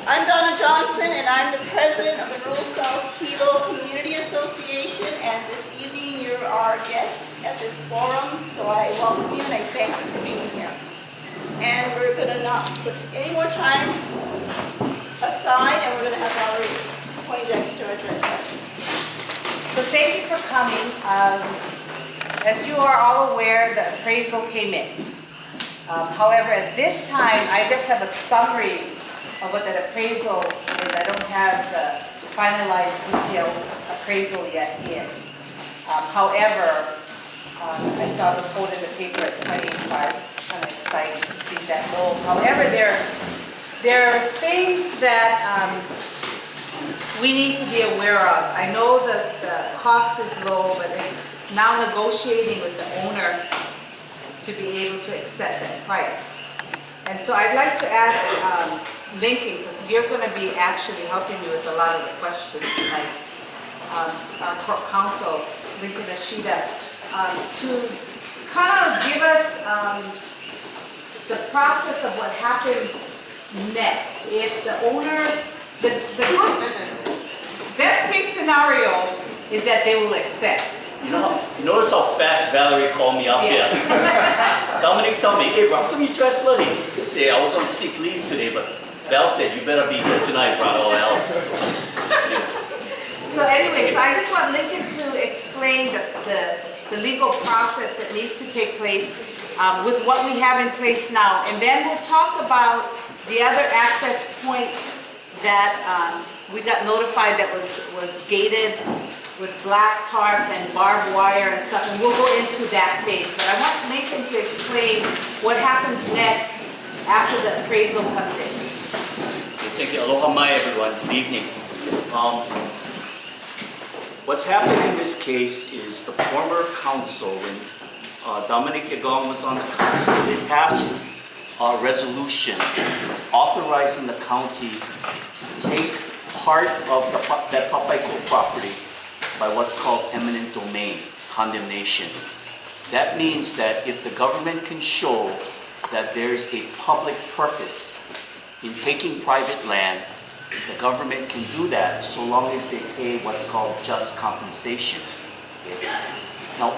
I'm Donna Johnson, and I'm the president of the Rural South Hilo Community Association, and this evening you're our guest at this forum, so I welcome you and I thank you for being here. And we're going to not put any more time aside, and we're going to have Valerie Poindexter address us. So thank you for coming. As you are all aware, the appraisal came in. However, at this time, I just have a summary of what that appraisal is. I don't have the finalized detailed appraisal yet in. However, I saw the quote in the paper at 25. It's kind of exciting to see that goal. However, there are things that we need to be aware of. I know that the cost is low, but it's now negotiating with the owner to be able to accept that price. And so I'd like to ask Lincoln, because you're going to be actually helping me with a lot of the questions tonight, our Counsel Lincoln Ashida, to kind of give us the process of what happens next. If the owners, the best case scenario is that they will accept. You notice how fast Valerie called me up here. Dominic told me, hey bro, how come you dress like this? I say, I was on sick leave today, but Val said, you better be here tonight, brought all else. So anyway, so I just want Lincoln to explain the legal process that needs to take place with what we have in place now. And then we'll talk about the other access point that we got notified that was gated with black tarp and barbed wire and stuff, and we'll go into that phase. But I want Lincoln to explain what happens next after the appraisal comes in. Okay, thank you. Aloha mai, everyone. Good evening. What's happened in this case is the former council, when Dominic Yagong was on the council, they passed a resolution authorizing the county to take part of that Papaikou property by what's called eminent domain condemnation. That means that if the government can show that there's a public purpose in taking private land, the government can do that so long as they pay what's called just compensation. Okay? Now,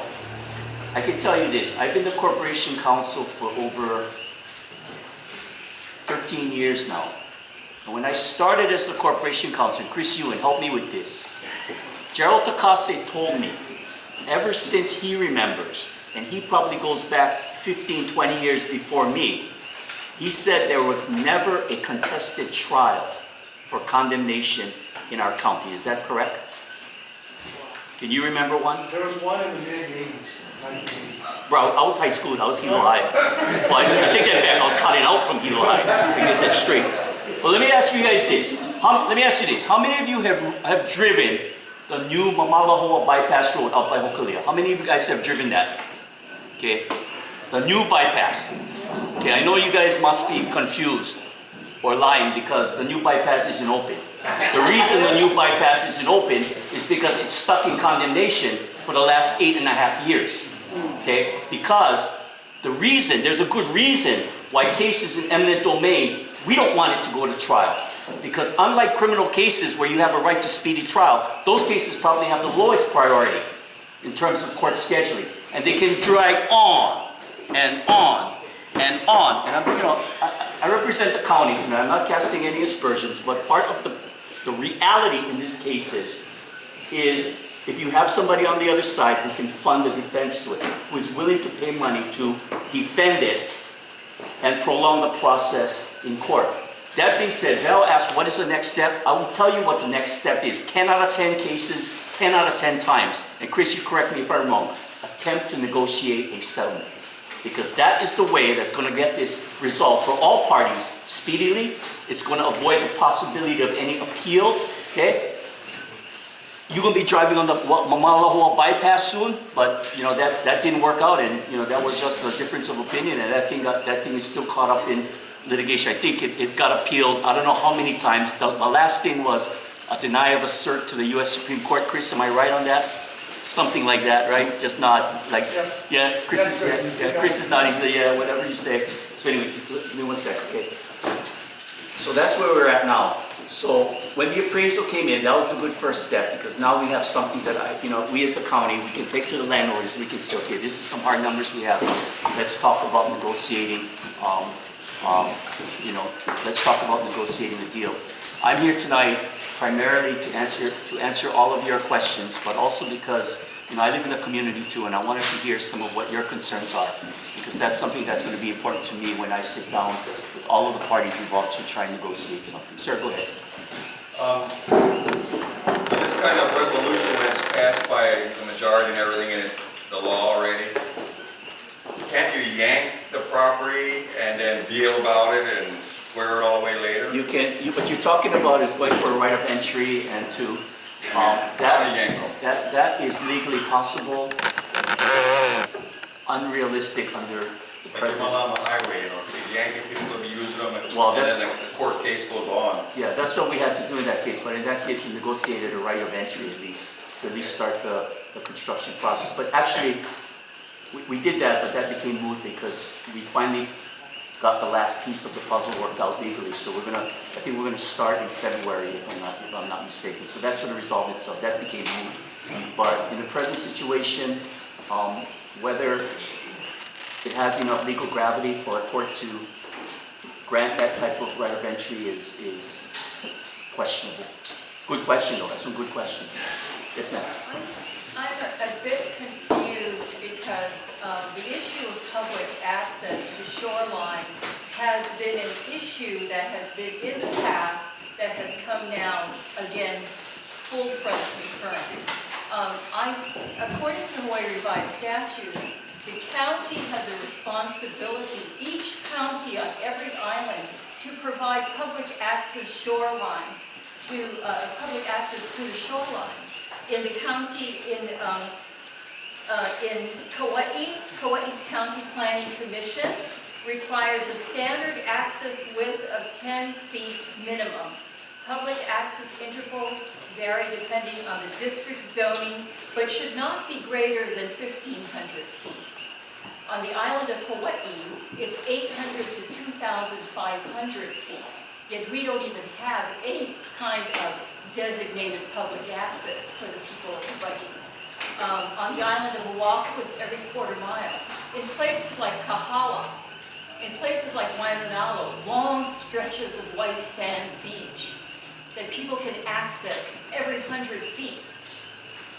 I can tell you this, I've been the Corporation Counsel for over 13 years now. And when I started as the Corporation Counsel, and Chris Ewan helped me with this, Gerald Takase told me, ever since he remembers, and he probably goes back 15, 20 years before me, he said there was never a contested trial for condemnation in our county. Is that correct? Can you remember one? There was one in the mid-80s. Bro, I was high school, I was Hilo High. Well, I take that back, I was cutting out from Hilo High. To get that straight. Well, let me ask you guys this. How many of you have driven the new Mamalahoa bypass road out by Hokulea? How many of you guys have driven that? Okay, the new bypass. Okay, I know you guys must be confused or lying because the new bypass isn't open. The reason the new bypass isn't open is because it's stuck in condemnation for the last 8.5 years. Okay, because there's a good reason why cases in eminent domain, we don't want it to go to trial. Because unlike criminal cases where you have a right to speedy trial, those cases probably have the lowest priority in terms of court scheduling. And they can drag on and on and on. And I represent the county tonight. I'm not casting any aspersions, but part of the reality in this case is if you have somebody on the other side who can fund the defense to it, who is willing to pay money to defend it and prolong the process in court. That being said, Val asked, what is the next step? I will tell you what the next step is. 10 out of 10 cases, 10 out of 10 times. And Chris, you correct me if I'm wrong. Attempt to negotiate a settlement. Because that is the way that's going to get this resolved for all parties speedily. It's going to avoid the possibility of any appeal. Okay? You're going to be driving on the Mamalahoa bypass soon, but that didn't work out, and that was just a difference of opinion, and that thing is still caught up in litigation. I think it got appealed, I don't know how many times. The last thing was a denial of a cert to the U.S. Supreme Court. Chris, am I right on that? Something like that, right? Just not like, yeah, Chris is nodding, yeah, whatever you say. So anyway, give me one sec, okay? So that's where we're at now. So when the appraisal came in, that was a good first step, because now we have something that we as a county, we can take to the landowners, we can say, okay, this is some hard numbers we have. Let's talk about negotiating, let's talk about negotiating the deal. I'm here tonight primarily to answer all of your questions, but also because I live in a community too, and I wanted to hear some of what your concerns are, because that's something that's going to be important to me when I sit down with all of the parties involved to try and negotiate something. Sir, go ahead. This kind of resolution, when it's passed by the majority and everything, and it's the law already, can't you yank the property and then deal about it and square it all the way later? You can, what you're talking about is going for a right of entry and to, that is legally possible, unrealistic under the Like present. on the highway, if you yank it, people will be using them, and Well, then the court case goes on. Yeah, that's what we had to do in that case, but in that case, we negotiated a right of entry at least, to at least start the construction process. But actually, we did that, but that became moot because we finally got the last piece of the puzzle worked out legally. So I think we're gonna start in February, if I'm not mistaken. So that sort of resolved itself, that became moot. But in the present situation, whether it has enough legal gravity for a court to grant that type of right of entry is questionable. Good question though, that's a good question. Yes, ma'am. I'm a bit confused because the issue of public access to shoreline has been an issue that has been in the past that has come now, again, full front concurrent. According to Hawaii revised statutes, the county has a responsibility, each county on every island, to provide public access shoreline, public access to the shoreline. In the county, in Kauai's County Planning Commission requires a standard access width of 10 feet minimum. Public access intervals vary depending on the district zoning, but should not be greater than 1,500 feet. On the island of Hawaii, it's 800 to 2,500 feet, yet we don't even have any kind of designated public access for the people of Hawaii. On the island of Oahu, it's every quarter mile. In places like Kahala, in places like Waimanalo, long stretches of white sand beach that people can access every 100 feet.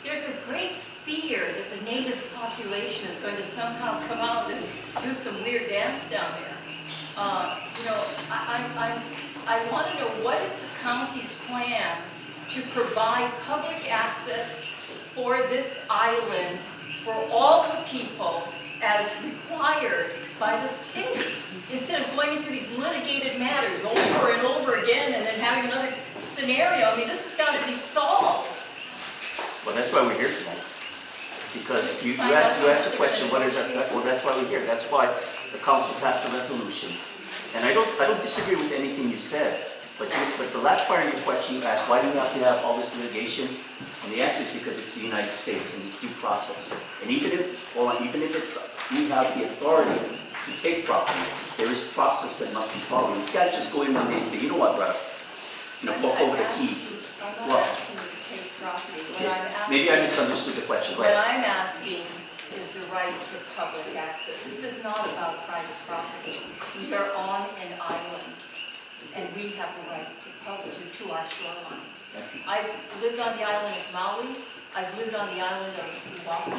There's a great fear that the native population is going to somehow come out and do some weird dance down there. I want to know, what is the county's plan to provide public access for this island for all the people as required by the state, instead of going into these litigated matters over and over again and then having another scenario? I mean, this has got to be solved. Well, that's why we're here tonight. Because you asked the question, what is our, well, that's why we're here. That's why the council passed a resolution. And I don't disagree with anything you said, but the last part of your question you asked, why do we have to have all this litigation? And the answer is because it's the United States and it's due process. And even if you have the authority to take property, there is process that must be followed. You can't just go in one day and say, you know what, brother, fork over the keys. I'm not asking you to take property. Maybe I misunderstood the question. What I'm asking is the right to public access. This is not about private property. We are on an island, and we have the right to our shorelines. I've lived on the island of Maui. I've lived on the island of Oahu.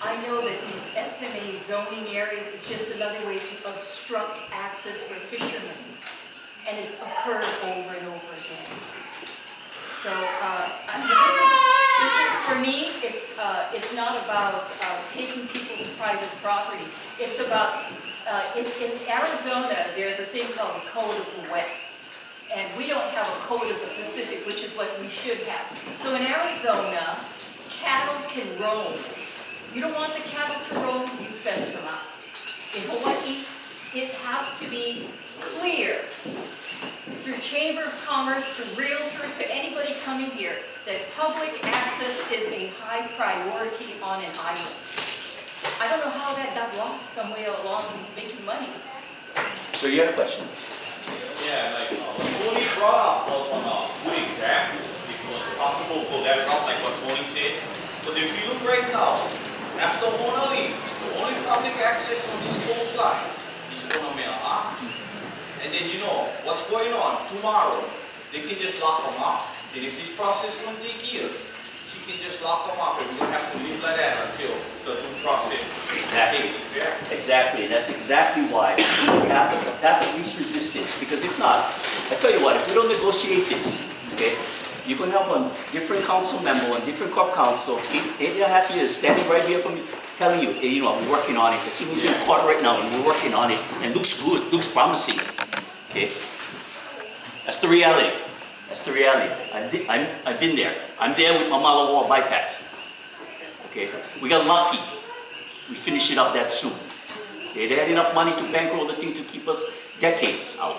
I know that these SMA zoning areas is just another way to obstruct access for fishermen, and it's occurred over and over again. So for me, it's not about taking people's private property. It's about, in Arizona, there's a thing called the Code of the West. And we don't have a Code of the Pacific, which is what we should have. So in Arizona, cattle can roam. You don't want the cattle to roam, you fence them out. In Hawaii, it has to be clear through Chamber of Commerce, through realtors, to anybody coming here, that public access is a high priority on an island. I don't know how that got lost some way along making money. So you have a question? Yeah, Yeah, like, what Tony brought up was on wood exam, it was possible for that route, like what Tony said. But if you look right now, after Mona leaves, the only public access on this whole line is Mona Mill, And then you know, what's going on tomorrow, they can just lock them up. And if this process won't take years, she can just lock them up and we don't have to live like that until the due process Exactly. takes its fair. Exactly, and that's exactly why we have the path of least resistance, because if not, I tell you what, if we don't negotiate this, okay, you're gonna have a different council member, a different corp council, 8.5 years, standing right here for me, telling you, hey, you know, we're working on it, the team is in court right now, and we're working on it, and looks good, looks promising, okay? That's the reality. That's the reality. I've been there. I'm there with my Malo Wall bypass. Okay, we got lucky. We finished it up that soon. Okay, they had enough money to bankroll the thing to keep us decades out.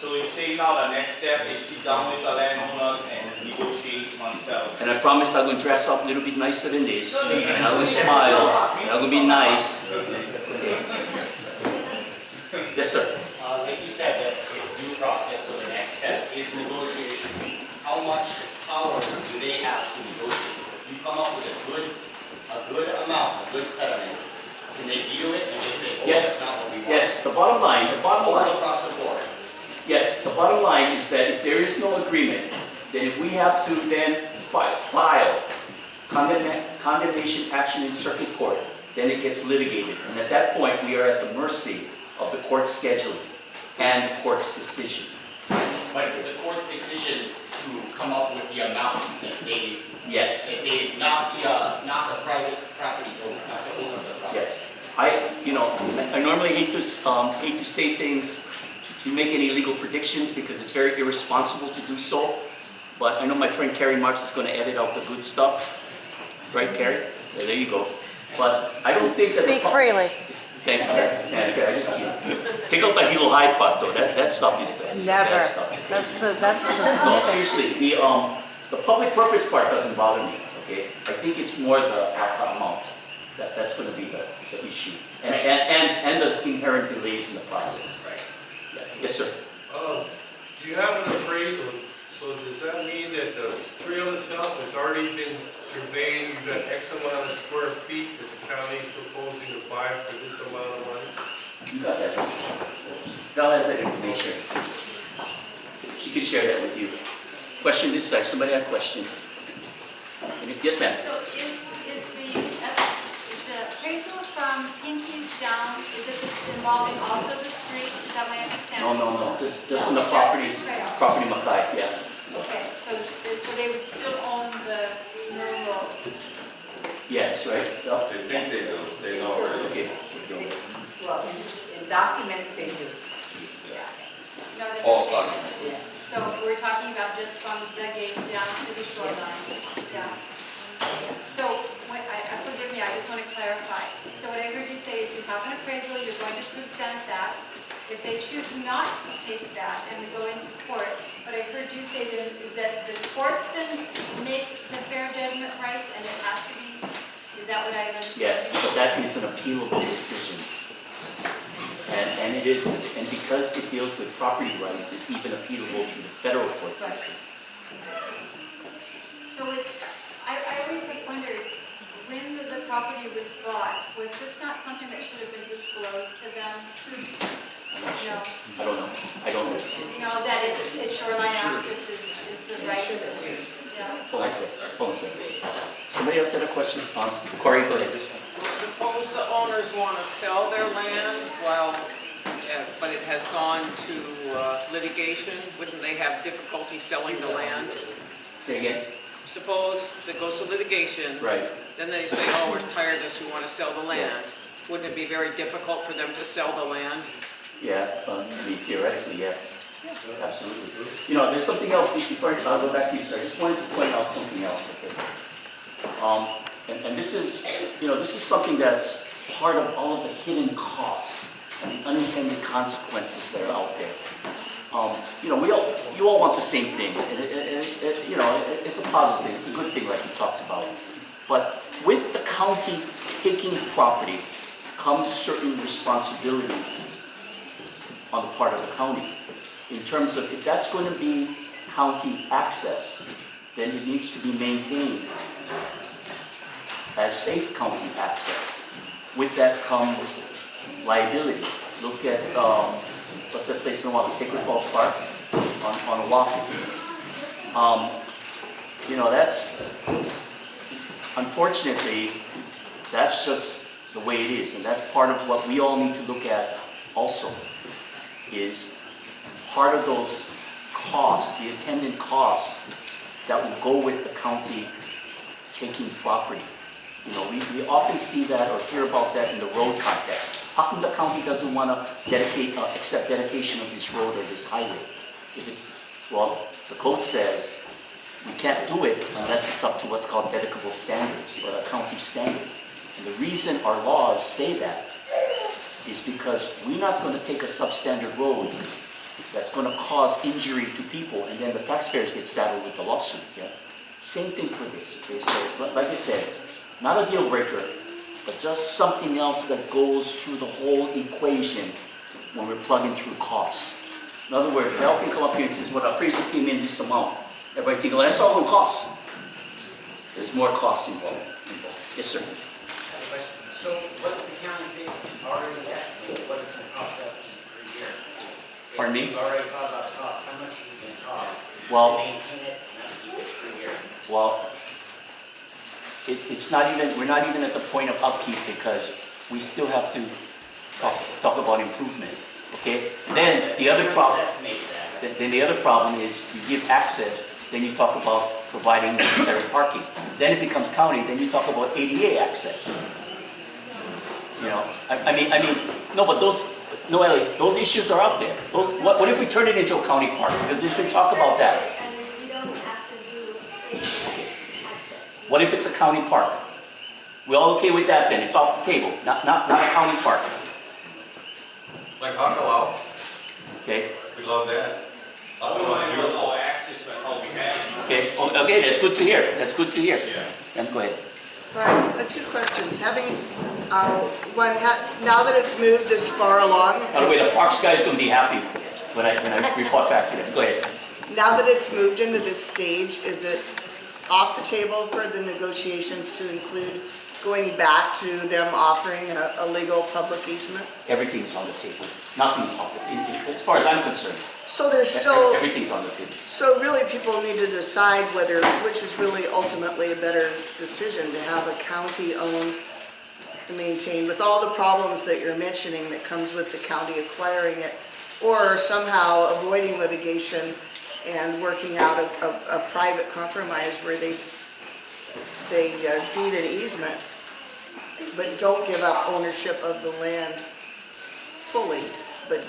So you say now the next step is sit down with the landowners and negotiate on settlement. And I promised I'm going to dress up a little bit nicer than this. And I'm going to smile. And I'm going to be nice. Okay. Yes, sir. Like you said, that it's due process, so the next step is negotiation. How much power do they have to negotiate? If you come up with a good amount, a good settlement, can they view it and just say, oh, Yes. that's not what we want? Yes, the bottom line, All across the board. yes, the bottom line is that if there is no agreement, then if we have to then file condemnation action in circuit court, then it gets litigated. And at that point, we are at the mercy of the court's scheduling and the court's decision. But it's the court's decision to come up with the amount that they, Yes, not the private property owner, not the owner of the property. yes. I normally hate to say things to make any legal predictions because it's very irresponsible to do so. But I know my friend Carrie Marks is going to edit out the good stuff. Right, Carrie? Yeah, there you go. But I don't think that... Speak freely. Thanks, Carrie. Yeah, I just can't. Take out that Hilo High part, though. That stuff is the Never. bad stuff. That's the No, snippet. seriously, the public purpose part doesn't bother me, okay? I think it's more the amount. That's going to be the issue. And the inherent delays in the process. Right. Yeah. Yes, sir. Do you have an appraisal? So does that mean that the trail itself has already been surveyed? You've got X amount of square feet that the county is proposing to buy for this amount of money? You got that. Val has that information. She can share that with you. Question this side. Somebody had a question. Yes, ma'am. So is the appraisal from Pinky's down, is it involving also the street? Is that my understanding? No. Just on the Just property. the trail. Property Mackay, yeah. Okay, so they would still own the mill road? Yes, right? Yep. They think they do, they know already. Okay. Well, in documents they do. Yeah. No, that's All what I'm documents. saying. So we're talking about just from the gate down to the shoreline? Yeah. So, forgive me, I just want to clarify. So what I heard you say is you have an appraisal, you're going to present that. If they choose not to take that and we go into court, what I heard you say then is that the courts then make the fair judgment price and it has to be, is that what I understand? Yes, but that is an appealable decision. And it is, and because it deals with property rights, it's even appealable to the federal court system. So I always have wondered, when the property was bought, was this not something that should have been disclosed to them? I'm not sure. No. I don't know. You know, that it's shoreline access is the right of it. Yeah. Hold on a second. Somebody else had a question? Corey, go ahead. Suppose the owners want to sell their land, but it has gone to litigation, wouldn't they have difficulty selling the land? Say again? Suppose it goes to litigation, Right. then they say, oh, we're tired of this, we want to sell the land. Wouldn't it be very difficult for them to sell the land? Yeah, I mean, theoretically, yes. Absolutely. You know, there's something else, before I'll go back to you, sir, I just wanted to point out something else, okay? And this is, you know, this is something that's part of all of the hidden costs and the unintended consequences that are out there. You know, you all want the same thing, and you know, it's a positive thing, it's a good thing like we talked about. But with the county taking property comes certain responsibilities on the part of the county. in terms of if that's going to be county access, then it needs to be maintained as safe county access. With that comes liability. Look at, what's that place in Oahu, Sacred Falls Park on Oahu. You know, that's, unfortunately, that's just the way it is. And that's part of what we all need to look at also, is part of those costs, the attendant costs that will go with the county taking property. You know, we often see that or hear about that in the road context. How come the county doesn't want to accept dedication of this road or this highway? If it's, well, the code says we can't do it unless it's up to what's called dedicable standards or a county standard. And the reason our laws say that is because we're not going to take a substandard road that's going to cause injury to people and then the taxpayers get saddled with the lawsuit. Yeah? Same thing for this. Okay? So, like I said, not a deal breaker, but just something else that goes through the whole equation when we're plugging through costs. In other words, Val can come up here and says, well, appraisal came in this amount. Everybody think, well, that's all going to cost. There's more costs involved. Yes, sir. So what does the county pay already estimated? What is it going to cost us per year? Pardon me? You've already thought about the cost. How much is it going to cost Well, to maintain it and upkeep it per year? well, it's not even, we're not even at the point of upkeep because we still have to talk about improvement. Okay? Then the other problem, then the other problem is you give access, then you talk about providing necessary parking. Then it becomes county, then you talk about ADA access. You know, I mean, no, but no, Ellie, those issues are out there. What if we turn it into a county park? Because there's been talk about that. And you don't have to do access. What if it's a county park? We all okay with that then? It's off the table, not a county park. Like Hakalau, Okay? we love that. We don't have no access, but how we have. Okay, okay, that's good to hear. That's good to hear. Yeah. Go ahead. All right, two questions. Now that it's moved this far along, By the way, the parks guy's gonna be happy when I report back to them. Go ahead. now that it's moved into this stage, is it off the table for the negotiations to include going back to them offering a legal public easement? Everything's on the table. Nothing's off the table. As far as I'm concerned, So there's still, everything's on the table. so really people need to decide which is really ultimately a better decision, to have a county-owned and maintained, with all the problems that you're mentioning that comes with the county acquiring it, or somehow avoiding litigation and working out a private compromise where they deed an easement, but don't give up ownership of the land fully, but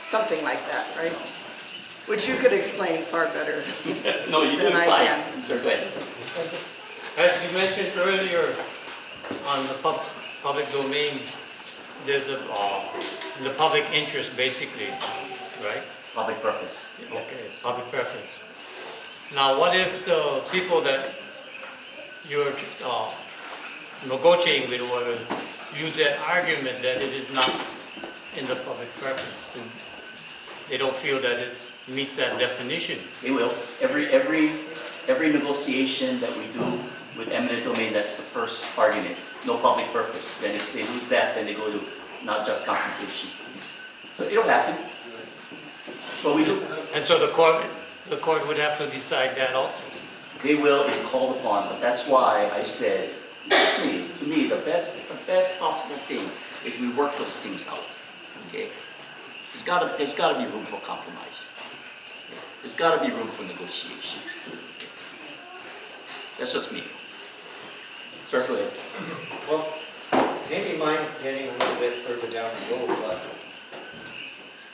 something like that, right? Which you could explain far better No, you do than I fine. can. Sir, go ahead. As you mentioned earlier, on the public domain, there's the public interest basically, right? Public purpose. Okay, public preference. Now, what if the people that you're negotiating with will use that argument that it is not in the public preference? They don't feel that it meets that definition. They will. Every negotiation that we do with eminent domain, that's the first argument. No public purpose. Then if they lose that, then they go to not just compensation. So it'll happen. That's what we do. And so the court would have to decide that also. They will if called upon, but that's why I said, to me, the best possible thing is we work those things out. Okay? There's gotta be room for compromise. There's gotta be room for negotiation. That's just me. Sir, go ahead. Well, maybe mine's getting a little bit further down the road, but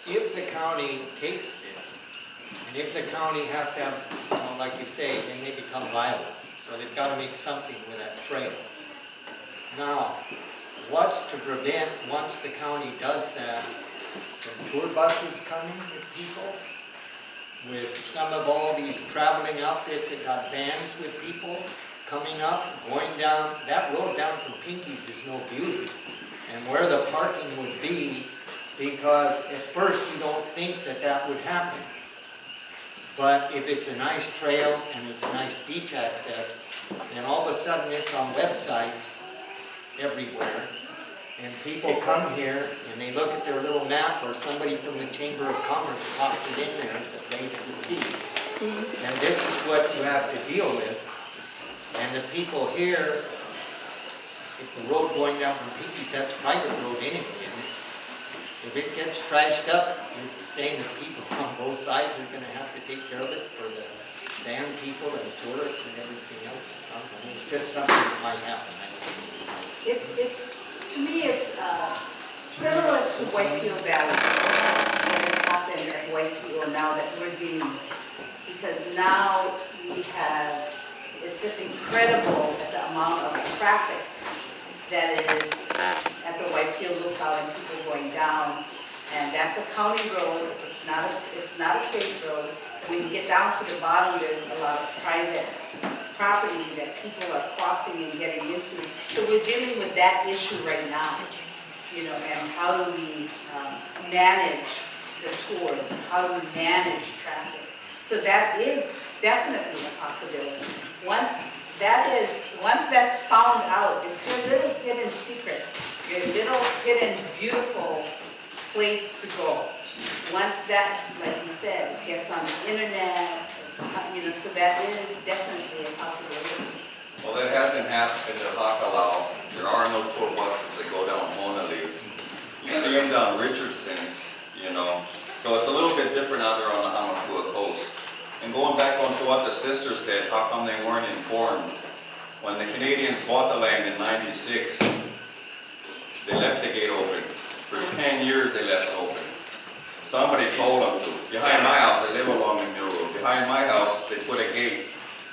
if the county takes this, and if the county has to have, like you say, then they become viable. So they've got to make something with that trail. Now, what's to prevent, once the county does that, from tour buses coming with people? With some of all these traveling outfits that got vans with people coming up, going down, that road down from Pinky's is no beauty. And where the parking would be because at first you don't think that that would happen. But if it's a nice trail and it's nice beach access, then all of a sudden it's on websites everywhere. And people come here and they look at their little map, or somebody from the Chamber of Commerce pops it in there as a place to see. And this is what you have to deal with. And the people here, if the road going down from Peaky's, that's private road anyway, isn't it? If it gets trashed up, you're saying that people on both sides are gonna have to take care of it for the van people and tourists and everything else. I mean, it's just something that might happen. To me, it's similar to Whitefield Valley. What has happened at Whitefield now that we're dealing with. Because now we have, it's just incredible at the amount of traffic that is at the Whitefield lookout and people going down. And that's a county road, it's not a safe road. When you get down to the bottom, there's a lot of private property that people are crossing and getting into. So we're dealing with that issue right now, and how do we manage the tours, how do we manage traffic? So that is definitely a possibility. Once that's found out, it's your little hidden secret, your little hidden beautiful place to go. Once that, like you said, gets on the internet, so that is definitely a possibility. Well, that hasn't happened at Hakalau. There are no tour buses that go down Honolulu. You see them down Richardson's, So it's a little bit different out there on the Hamakua coast. And going back on to what the sister said, how come they weren't informed? When the Canadians bought the land in '96, they left the gate open. For 10 years they left it open. Somebody told them to. Behind my house, I live along the mill road. Behind my house, they put a gate.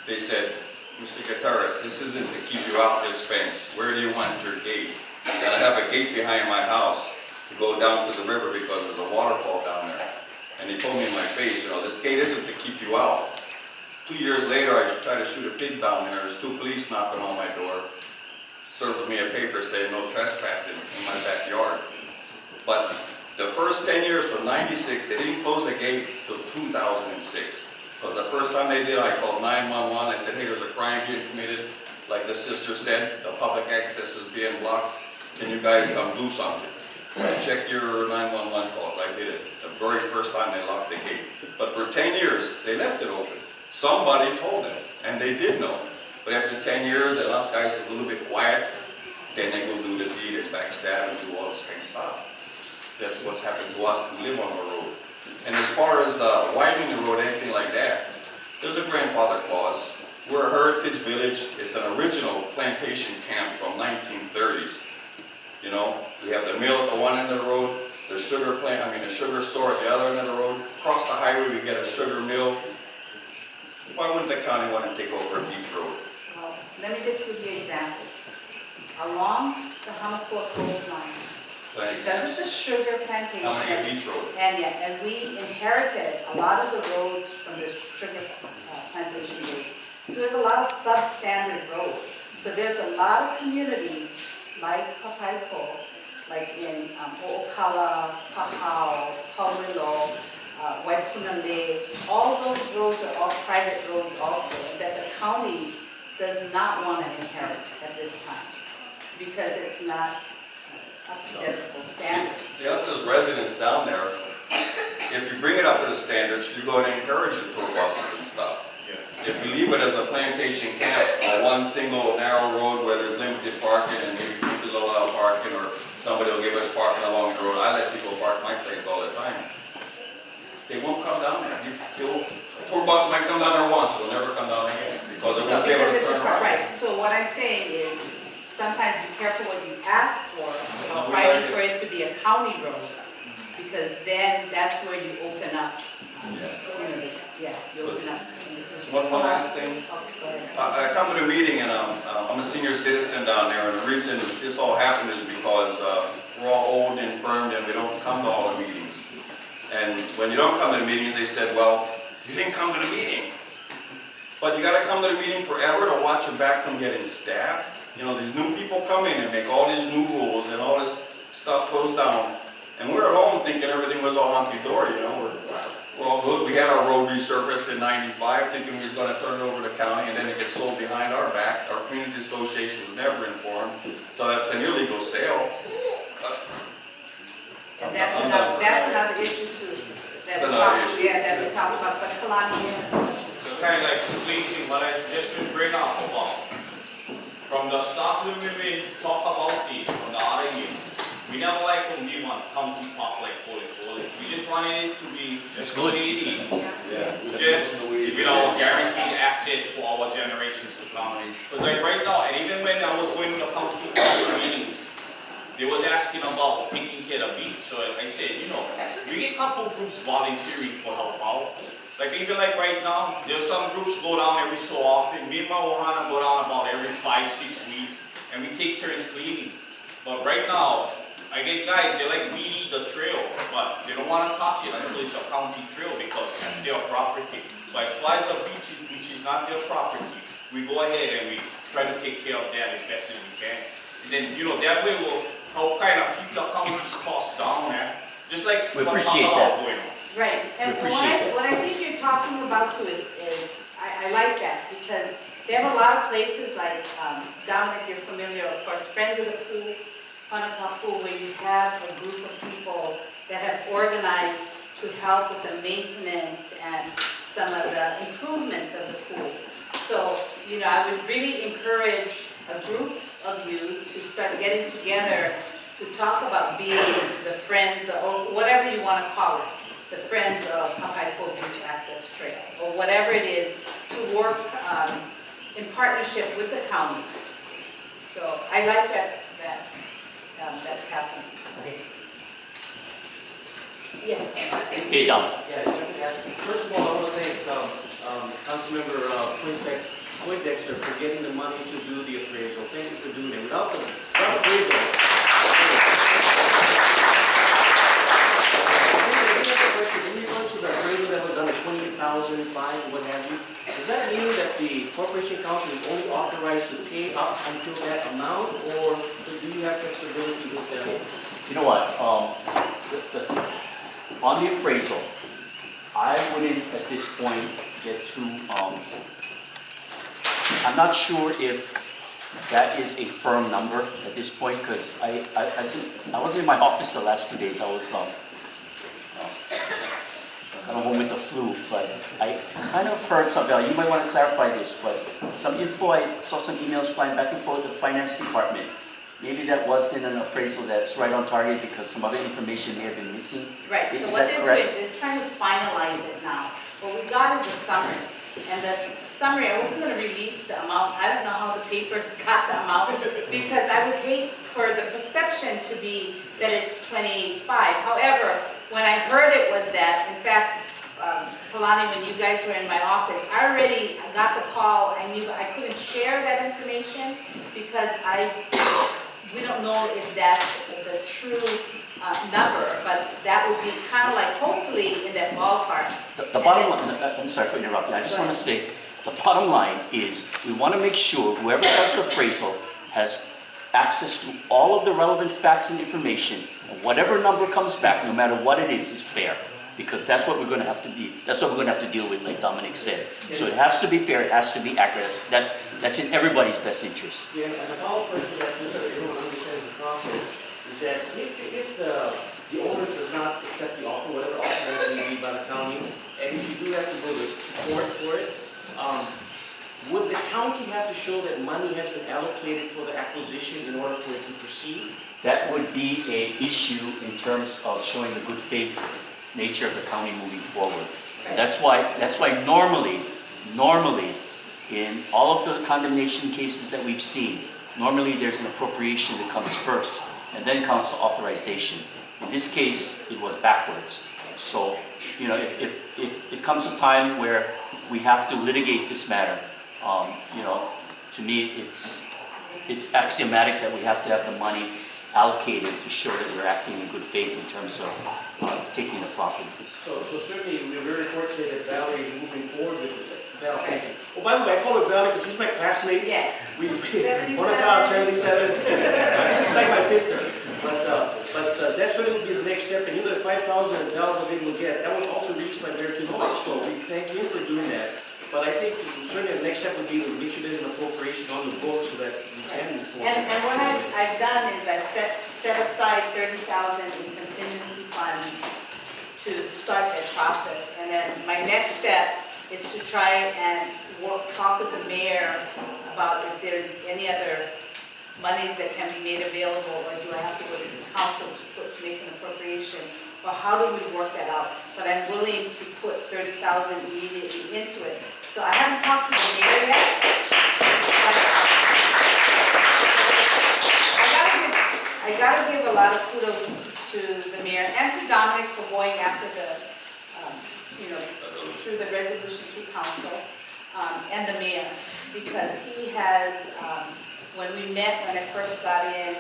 They said, Mr. Gutierrez, this isn't to keep you out this fence. Where do you want your gate? And I have a gate behind my house to go down to the river because there's a waterfall down there. And he told me in my face, this gate isn't to keep you out. 2 years later, I tried to shoot a pig down there. There's 2 police knocking on my door. Served me a paper saying no trespassing in my backyard. But the first 10 years from '96, they didn't close the gate till 2006. Because the first time they did, I called 911. I said, hey, there's a crime being committed. Like the sister said, the public access is being blocked. Can you guys come do something? Check your 911 calls. I did it. The very first time they locked the gate. But for 10 years, they left it open. Somebody told them, and they did know. But after 10 years, and us guys was a little bit quiet, then they go do the deed and backstab and do all this kind of stuff. That's what's happened to us who live on the road. And as far as widening the road, anything like that, there's a grandfather clause. We're a heritage village. It's an original plantation camp from 1930s. We have the mill at the one end of the road, the sugar store at the other end of the road. Across the highway, we get a sugar mill. Why wouldn't the county want to take over a beach road? Well, let me just give you examples. Along the Hamakua coastline, because of the sugar plantation. How many beach road? And we inherited a lot of the roads from the sugar plantation days. So we have a lot of substandard roads. So there's a lot of communities like Papaikou, like in O'Okala, Pahau, Paumilo, Waipunale. All those roads are all private roads also that the county does not want to inherit at this time because it's not up to technical standards. See, us as residents down there, if you bring it up to the standards, you're going to encourage the tour buses and stuff. If you leave it as a plantation camp on one single narrow road where there's limited parking and maybe people allow parking or somebody will give us parking along the road, I let people park my place all the time. They won't come down there. Tour buses might come down there once, they'll never come down again because they won't be able to turn around. Right, so what I'm saying is sometimes be careful what you ask for, fighting for it to be a county road, because then that's where you open up, you open up. One last thing. I come to the meeting and I'm a senior citizen down there, and the reason this all happened is because we're all old and infirmed and we don't come to all the meetings. And when you don't come to the meetings, they said, well, you didn't come to the meeting. But you got to come to the meeting forever to watch your back from getting stabbed. These new people come in and make all these new rules and all this stuff goes down. And we're at home thinking everything was all hunky-dory, you know, we're all good. We had our road resurfaced in '95, thinking we was gonna turn it over to the county, and then it gets sold behind our back. Our community association was never informed, so that's an illegal sale. And that's another issue too. That's another issue. Yeah, that we talked about, but Kalani, So kind of like completing what I just been bring up about. From the start when we talk about this, from the other year, we never like when we want county park like Holy. We just wanted it to be just what it is. Just, you know, guaranteed access for our generations to come. Because like right now, and even when I was going to the county council meetings, they was asking about taking care of beach. So I said, you know, we get a couple groups volunteering for help out. Like even like right now, there's some groups go down every so often. Me and my Ohana go down about every 5-6 weeks, and we take turns cleaning. But right now, I get guys, they like weed eat the trail, but they don't want to touch it until it's a county trail because that's their property. But as far as the beaches, which is not their property, we go ahead and we try to take care of that as best as we can. And then, you know, that way we'll help kind of keep the county's costs down, man. Just like We what appreciate Papaikou that. going on. right, and We appreciate that. what I think you're talking about too is I like that, because they have a lot of places like, down if you're familiar, of course, Friends of the Pool, Papaikou, where you have a group of people that have organized to help with the maintenance and some of the improvements of the pool. So, you know, I would really encourage a group of you to start getting together to talk about being the friends, or whatever you want to call it, the Friends of Papaikou Beach Access Trail, or whatever it is, to work in partnership with the county. So I like that's happening. Yes. Hey, Don. Yeah, if I could ask, first of all, I want to thank Councilmember Poindexter for getting the money to do the appraisal. Thank you for doing it. Without appraisal. In regards to the appraisal that was done at $28,005, what have you, does that mean that the Corporation Council is only authorized to pay up until that amount, or do you have flexibility with that? You know what, on the appraisal, I wouldn't at this point get too, I'm not sure if that is a firm number at this point, because I wasn't in my office the last 2 days. I was kind of home with the flu, but I kind of heard something. You might want to clarify this, but some info, I saw some emails flying back and forth with the finance department. Maybe that wasn't an appraisal that's right on target because some other information may have been missing. Right, so Is what that they're correct? doing, they're trying to finalize it now. What we got is a summary, and the summary, I wasn't gonna release the amount, I don't know how the papers got the amount, because I would hate for the perception to be that it's 28.5. However, when I heard it was that, in fact, Kalani, when you guys were in my office, I already got the call. I knew I couldn't share that information because we don't know if that's the true number, but that would be kind of like hopefully in that ballpark. The bottom line, I'm sorry for interrupting, I just want to say, the bottom line is we want to make sure whoever does the appraisal has access to all of the relevant facts and information, and whatever number comes back, no matter what it is fair. Because that's what we're going to have to be, that's what we're going to have to deal with, like Dominic said. So it has to be fair, it has to be accurate. That's in everybody's best interest. Yeah, and the follow-up question to that, just so everyone understands the process, is that if the owner does not accept the offer, whatever offer that may be by the county, and if you do have to go to court for it, would the county have to show that money has been allocated for the acquisition in order for it to proceed? That would be an issue in terms of showing the good faith nature of the county moving forward. And that's why normally, in all of the condemnation cases that we've seen, normally there's an appropriation that comes first, and then council authorization. In this case, it was backwards. So, you know, if it comes a time where we have to litigate this matter, you know, to me, it's axiomatic that we have to have the money allocated to show that we're acting in good faith in terms of taking the property. So certainly we're very fortunate that Valerie is moving forward with this. Val, thank you. Oh, by the way, I call her Valerie because she's my classmate. Yeah. We 77, like my sister. But that certainly would be the next step, and even the 5,000 that Val was able to get, that was also reached by Mayor Pinoy, so we thank him for doing that. But I think certainly the next step would be to make sure there's an appropriation on the book so that we can move forward. And what I've done is I've set aside 30,000 in contingency funds to start that process. And then my next step is to try and talk with the mayor about if there's any other monies that can be made available, or do I have to go to the council to make an appropriation, or how do we work that out? But I'm willing to put 30,000 immediately into it. So I haven't talked to the mayor yet, but I gotta give a lot of kudos to the mayor and to Dominic for going after the, through the resolution through council, and the mayor, because he has, when I first got in,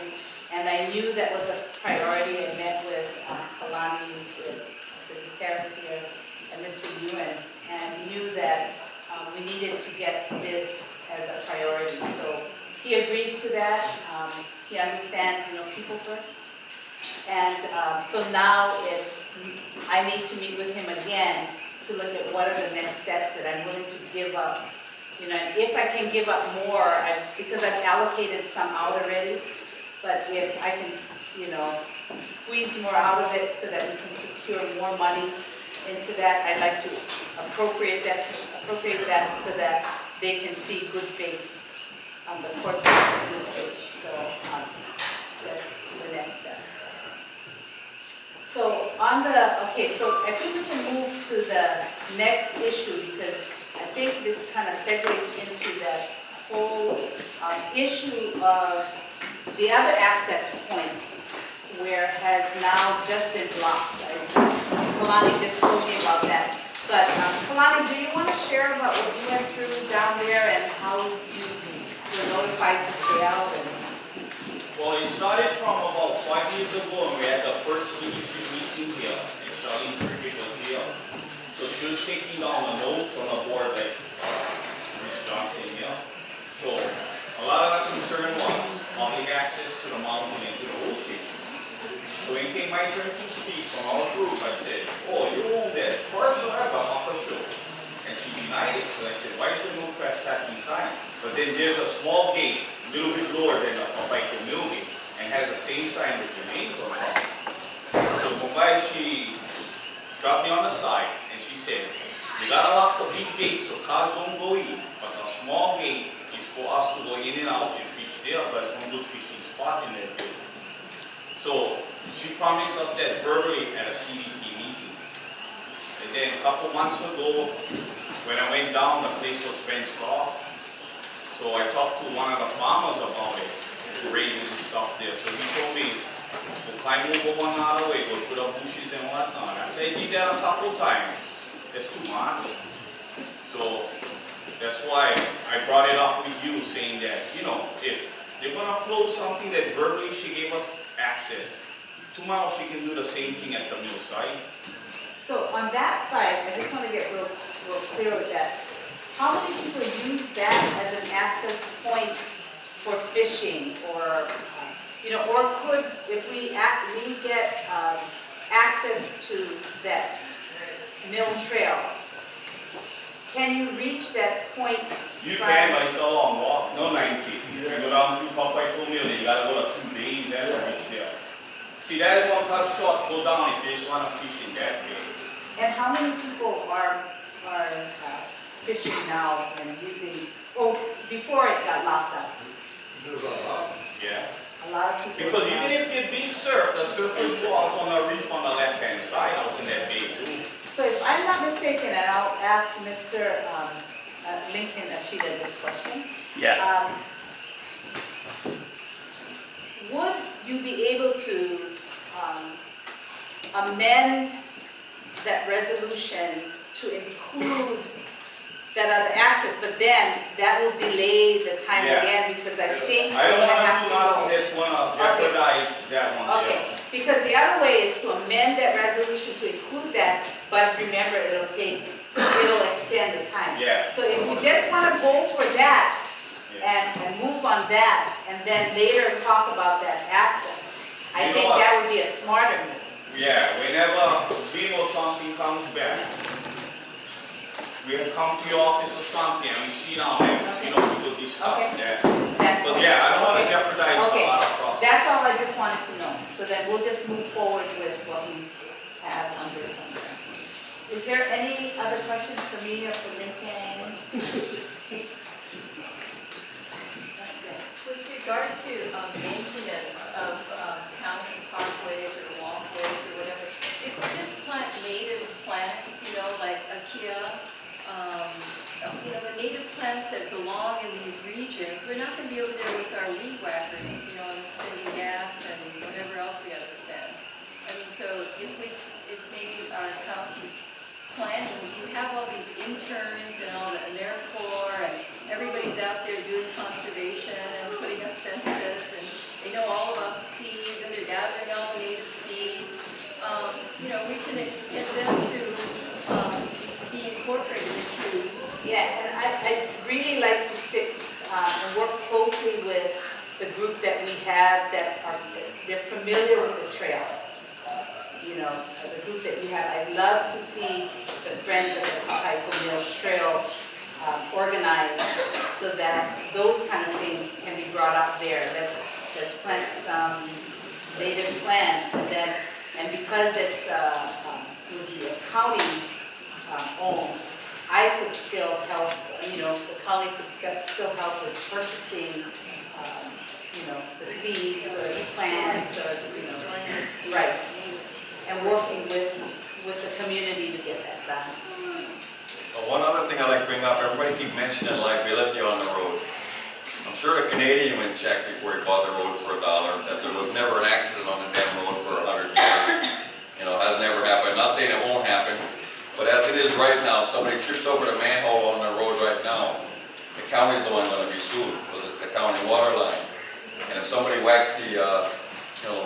and I knew that was a priority, I met with Kalani, with the Gutierrez here, and Mr. Ewan, and knew that we needed to get this as a priority. So he agreed to that. He understands, people first. And so now I need to meet with him again to look at what are the next steps that I'm willing to give up. And if I can give up more, because I've allocated some out already, but if I can, squeeze more out of it so that we can secure more money into that, I'd like to appropriate that so that they can see good faith, the court sees good faith. So that's the next step. So so I think we can move to the next issue, because I think this kind of segues into that whole issue of the other access point, where has now just been blocked. Kalani just told me about that. But Kalani, do you want to share about what you went through down there and how you were notified to stay out? Well, it started from about 5 years ago, and we had the first CDC meeting here, and Charlene Cricket was here. So she was taking down a note from the board that Ms. Johnson here. So a lot of the concern was public access to the mountain and to the ocean. So when it came my turn to speak from our group, I said, oh, you own that. First, I got off a show. And she denied it. So I said, why is there no trespassing sign? But then there's a small gate, a little bit lower than the Papaikou Mill Beach, and has the same sign with your name on it. So Mumbai, she got me on the side, and she said, you gotta lock the big gate so cars don't go in, but the small gate is for us to go in and out and fish there, but it's one good fishing spot in that building. So she promised us that verbally at a CDT meeting. And then a couple months ago, when I went down, the place was fenced off. So I talked to one of the farmers about it, raising the stuff there. So he told me, we'll climb over one other way, go through the bushes and whatnot. I said, I did that a couple times. That's too much. So that's why I brought it up with you, saying that, if they're going to close something that verbally she gave us access, tomorrow she can do the same thing at the mill site. So on that side, I just want to get real clear with that. How many people use that as an access point for fishing, or or could, if we get access to that mill trail, can you reach that point? You can, but it's a long walk, no 90. You can go down to Papaikou Mill, you gotta go to 2 days and reach there. See, that is one cut short, go down if you just want to fish in that way. And how many people are fishing now and using, before it got locked up? Yeah. A lot of people. Because even if they're big surf, the surfers go out on the reef on the left-hand side out in that bay too. So if I'm not mistaken, and I'll ask Mr. Lincoln Ashida this question. Yeah. Would you be able to amend that resolution to include that other access, but then that will delay the time again, because I think I don't we're want gonna have to to go. just want to jeopardize that one. Okay, because the other way is to amend that resolution to include that, but remember, it'll extend the time. Yeah. So if you just want to go for that and move on that, and then later talk about that access, I You think know what? that would be a smarter move. Yeah, whenever bill or something comes back, we have come to your office or something and we sit down and, people discuss Okay. that. That's But yeah, I don't want to jeopardize Okay, a lot of process. that's all I just wanted to know, so that we'll just move forward with what we have on this one. Is there any other questions for me or for Lincoln? With regard to maintenance of county parkways or walkways or whatever, if we just plant native plants, like acacia, the native plants that belong in these regions, we're not going to be over there with our weed whackers, and spending gas and whatever else we got to spend. I mean, so if maybe our county planning, you have all these interns and they're poor, and everybody's out there doing conservation and putting up fences, and they know all about the seeds, and they're gathering all the native seeds. We can get them to be incorporated into. Yeah, and I'd really like to stick and work closely with the group that we have that they're familiar with the trail. The group that we have, I'd love to see the Friends of the Papaikou Mill Trail organized so that those kind of things can be brought up there. Let's plant some native plants, and because it's will be a county owned, I could still help. The county could still help with purchasing. The seeds or the plants or right. And working with the community to get that done. One other thing I'd like to bring up, everybody keep mentioning liability on the road. I'm sure the Canadian went check before he bought the road for $1, that there was never an accident on the damn road for 100 years. Has never happened. I'm not saying it won't happen, but as it is right now, somebody trips over the manhole on the road right now, the county's the one going to be sued, because it's the county water line. And if somebody whacks the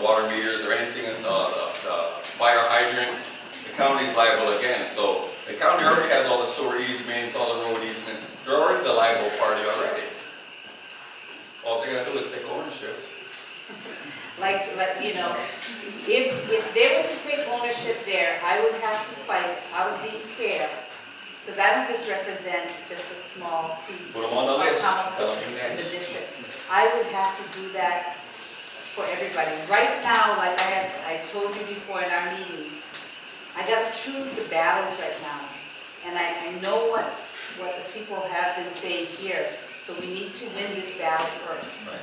water meters or anything in the fire hydrant, the county's liable again. So the county already has all the sewer easements, all the road easements. They're already the liable party already. All they're gonna do is take ownership. If they were to take ownership there, I would have to fight out of being fair, because I don't just represent just a small piece Put them on the list. of the district. I would have to do that for everybody. Right now, like I told you before in our meetings, I got to choose the battles right now. And I know what the people have been saying here. So we need to win this battle first. Right.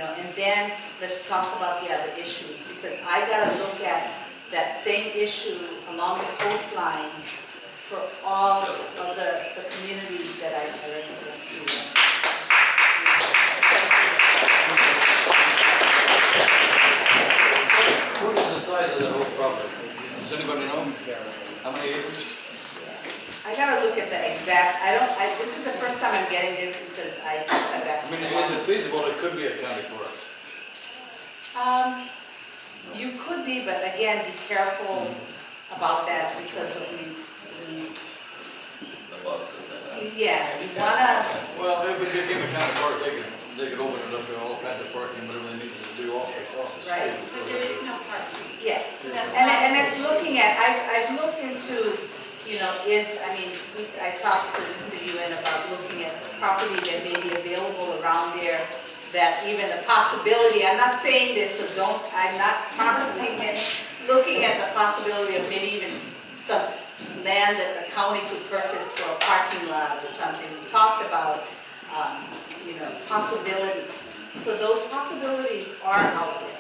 And then let's talk about the other issues. Because I got to look at that same issue along the coastline for all of the communities that I represent. What is the size of that whole property? Does anybody know? How many acres? I gotta look at the exact, this is the first time I'm getting this because I just got back. I mean, is it feasible it could be a county forest? You could be, but again, be careful about that because The buses and that. yeah, you wanna, Well, if it became a county park, they could open it up to all kinds of parking, whatever they needed to do off the street. Right. But there is no parking. yeah. So that's And it's looking at, I've looked into, I talked to Mr. Yuen about looking at property that may be available around there, that even the possibility, I'm not saying this, so I'm not promising it, looking at the possibility of maybe even some land that the county could purchase for a parking lot or something. We talked about, possibilities. So those possibilities are out there.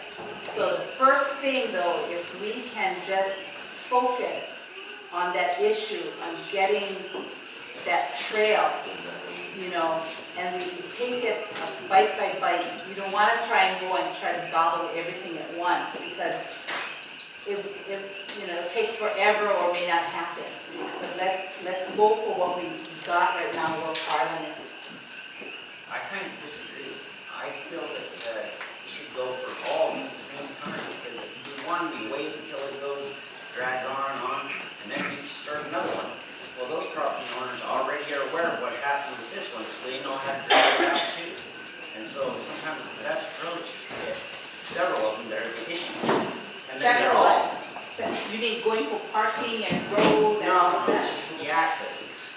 So the first thing though, if we can just focus on that issue, on getting that trail, and we take it bite by bite. You don't want to try and go and try to gobble everything at once because it'll take forever or may not happen. But let's go for what we got right now, work hard on it. I kind of disagree. I feel that we should go for all at the same time, because if you do one, we wait until it drags on, and then if you start another one, well, those property owners already are aware of what happened with this one, so they know how to drag it out too. And so sometimes the best approach is to get several of them that are issues. And then they're Several, all, you mean going for parking and road and all no, that? just for the accesses.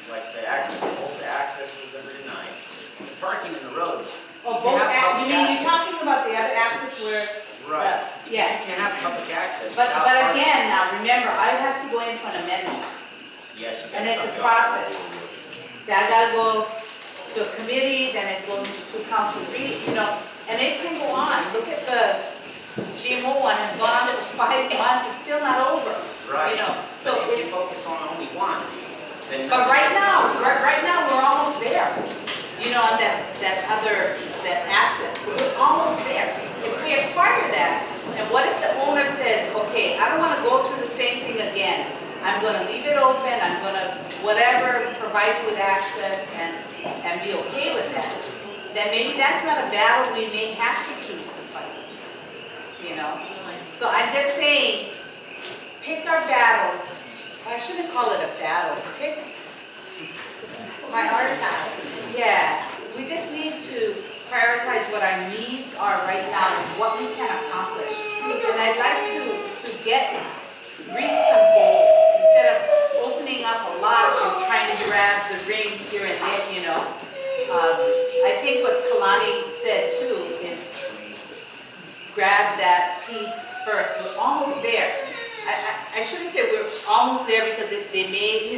Like the access, both the accesses that are denied. The parking in the roads. Oh, you can both, have public you mean you're access. talking about the other access where? Right. Yeah. You can have public access But without parking. again, now, remember, I have to go in for an amendment, Yes, you and can. it's a process. I gotta go to a committee, then it goes to council read, and it can go on. Look at the GMO one, has gone on for 5 months, it's still not over, Right. So But if you it's, focus on only one, then. but right now, we're almost there, on that access, we're almost there. If we acquire that, and what if the owner says, okay, I don't wanna go through the same thing again. I'm gonna leave it open, I'm gonna, whatever, provide you with access and be okay with that. Then maybe that's not a battle we may have to choose to fight, So I'm just saying, pick our battles. I shouldn't call it a battle, prioritize. Yeah, we just need to prioritize what our needs are right now and what we can accomplish. And I'd like to reach some goals instead of opening up a lot and trying to grab the rings here and there, I think what Kalani said too is grab that piece first. We're almost there. I shouldn't say we're almost there because they may,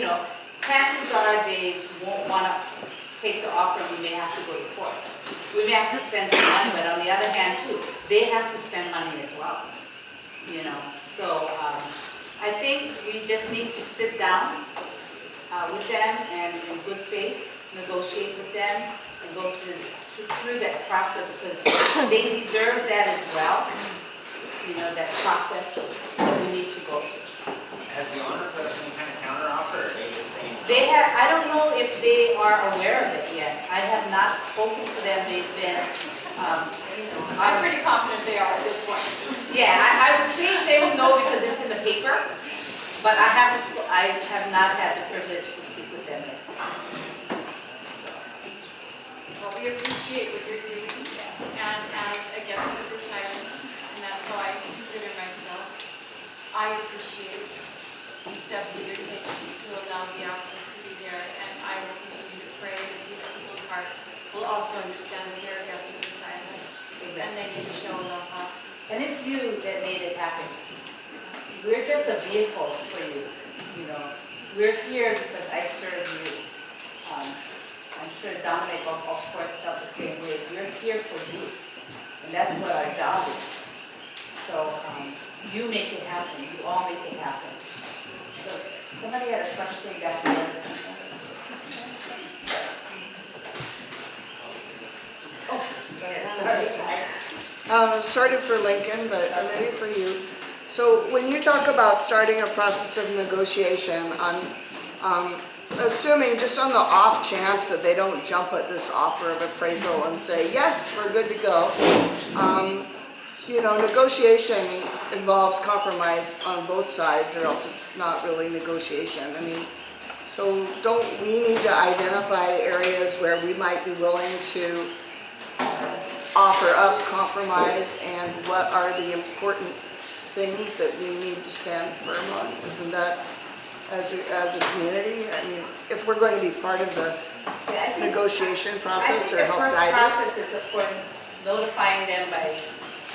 chances are they won't want to take the offer. We may have to go to court. We may have to spend some money, but on the other hand too, they have to spend money as well. So I think we just need to sit down with them and in good faith negotiate with them and go through that process because they deserve that as well. That process that we need to go through. Has the owner put any kind of counter offer, or are they just saying? They have, I don't know if they are aware of it yet. I have not spoken to them. They've been, I'm pretty confident they are at this point. yeah, I would think they would know because it's in the paper, but I have not had the privilege to speak with them yet. Well, we appreciate what you're doing, and as a guest of this island, and that's how I consider myself, I appreciate the steps that you're taking to allow the access to be there, and I will continue to pray that these people's heart will also understand that they're a guest of this island, and they need to show love. And it's you that made it happen. We're just a vehicle for you, We're here because I serve you. I'm sure Dominic, of course, felt the same way. We're here for you. And that's what our job is. So you make it happen. You all make it happen. So somebody had a question back there. Oh, go ahead. Sort of for Lincoln, but maybe for you. So when you talk about starting a process of negotiation on, assuming just on the off chance that they don't jump at this offer of appraisal and say, yes, we're good to go. Negotiation involves compromise on both sides or else it's not really negotiation. So don't we need to identify areas where we might be willing to offer up compromise and what are the important things that we need to stand firm on? Isn't that, as a community, if we're going to be part of the negotiation process or help guide The it? first process is, of course, notifying them by,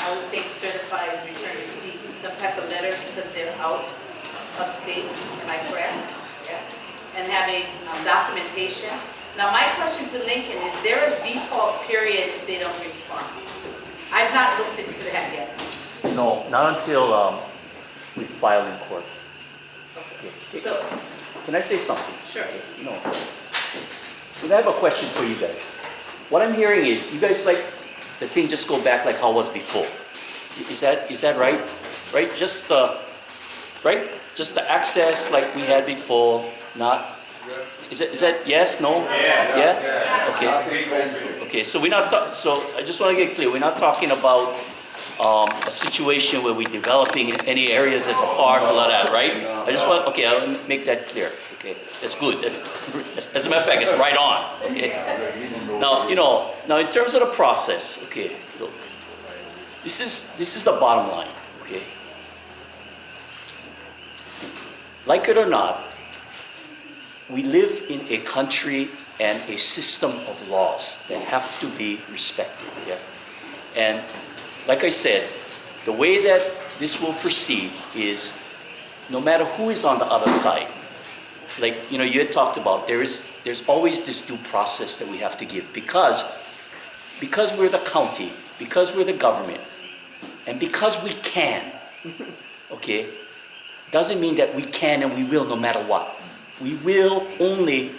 I would think, certified return receipt, some type of letter because they're out of state, am I correct? Yeah. And having documentation. Now, my question to Lincoln, is there a default period if they don't respond? I've not looked into that yet. No, not until we file in court. Okay. So, Can I say something? sure. I have a question for you guys. What I'm hearing is you guys like the thing just go back like how it was before. Is that right? Right? Just the access like we had before, not. Is that yes? No? Yeah. Okay. Okay. So we're not. So I just want to get clear. We're not talking about a situation where we're developing any areas as a park, a lot of that, right? I just want. Okay. I'll make that clear. Okay. That's good. As a matter of fact, it's right on. Okay. Now, now in terms of the process. Okay. Look. this is the bottom line, okay? Like it or not, we live in a country and a system of laws that have to be respected, yeah? And like I said, the way that this will proceed is no matter who is on the other side, like, you know, you had talked about, there's always this due process that we have to give because we're the county, because we're the government, and because we can, okay, doesn't mean that we can and we will no matter what. We will only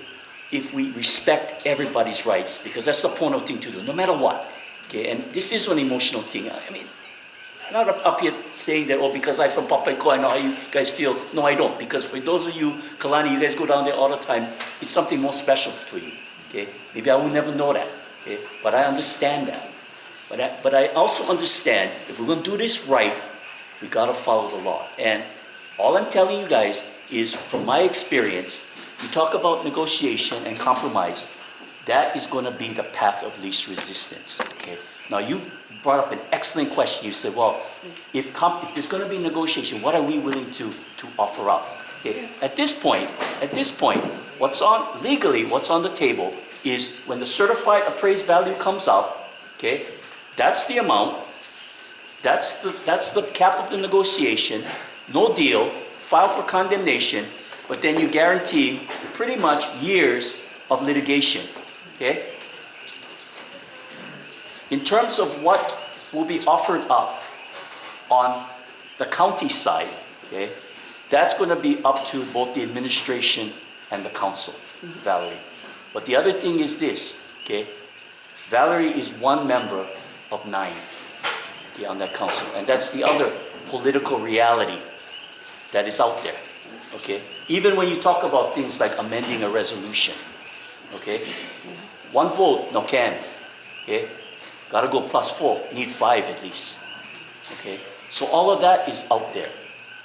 if we respect everybody's rights, because that's the point of thing to do, no matter what. Okay, and this is an emotional thing. I mean, I'm not up here saying that, oh, because I'm from Papaikou, I know how you guys feel. No, I don't, because for those of you, Kalani, you guys go down there all the time, it's something more special to you. Okay, maybe I will never know that. Okay, but I understand that. But I also understand if we're going to do this right, we got to follow the law. And all I'm telling you guys is, from my experience, you talk about negotiation and compromise, that is going to be the path of least resistance. Okay. Now you brought up an excellent question. You said, well, if there's going to be negotiation, what are we willing to offer up? Okay. At this point, what's on the table is when the certified appraised value comes up. Okay, that's the amount. That's the cap of the negotiation. No deal. File for condemnation. But then you guarantee pretty much years of litigation. Okay. In terms of what will be offered up on the county side, okay, that's going to be up to both the administration and the council, Valerie. But the other thing is this, okay, Valerie is one member of 9, okay, on that council, and that's the other political reality that is out there, okay? Even when you talk about things like amending a resolution, okay, 1 vote, no can, okay? Gotta go +4, need 5 at least, okay? So all of that is out there,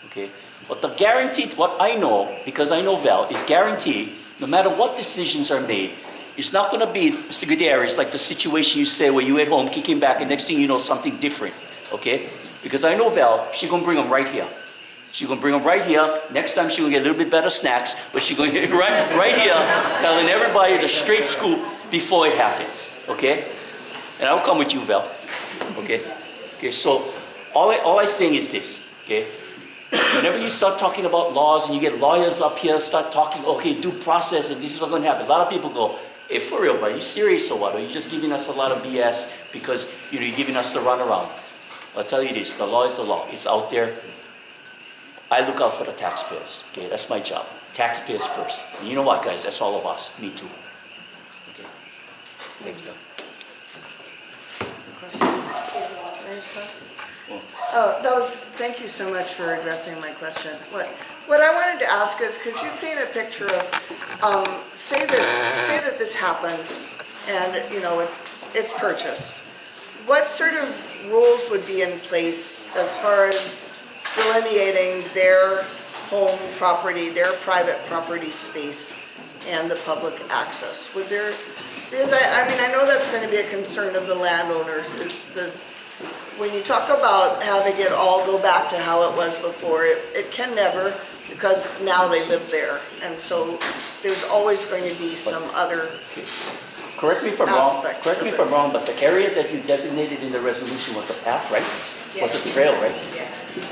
okay? But the guaranteed, what I know, because I know Val, is guaranteed, no matter what decisions are made, it's not gonna be, Mr. Gutierrez, like the situation you say where you at home kicking back and next thing you know something different, okay? Because I know Val, she's gonna bring them right here. She's gonna bring them right here. Next time she's gonna get a little bit better snacks, but she's gonna get right here, telling everybody the straight scoop before it happens, okay? And I'll come with you, Val, okay? Okay, so all I'm saying is this, okay? Whenever you start talking about laws and you get lawyers up here start talking, okay, due process and this is what's gonna happen. A lot of people go, hey, for real, bro, are you serious or what? Or are you just giving us a lot of BS because you're giving us the runaround? I'll tell you this, the law is the law. It's out there. I look out for the taxpayers, okay? That's my job. Taxpayers first. And you know what, guys? That's all of us. Me too. Okay. Thanks, Bill. Thank you so much for addressing my question. What I wanted to ask is, could you paint a picture of, say that this happened and, you know, it's purchased. What sort of rules would be in place as far as delineating their home property, their private property space, and the public access? Would there, because I mean, I know that's going to be a concern of the landowners, is the, when you talk about having it all go back to how it was before, it can never, because now they live there, and so there's always going to be some other Correct me if I'm wrong. Correct me if I'm wrong, but the area that you designated in the resolution was the path, right? Yes. Was the trail, right? Yeah.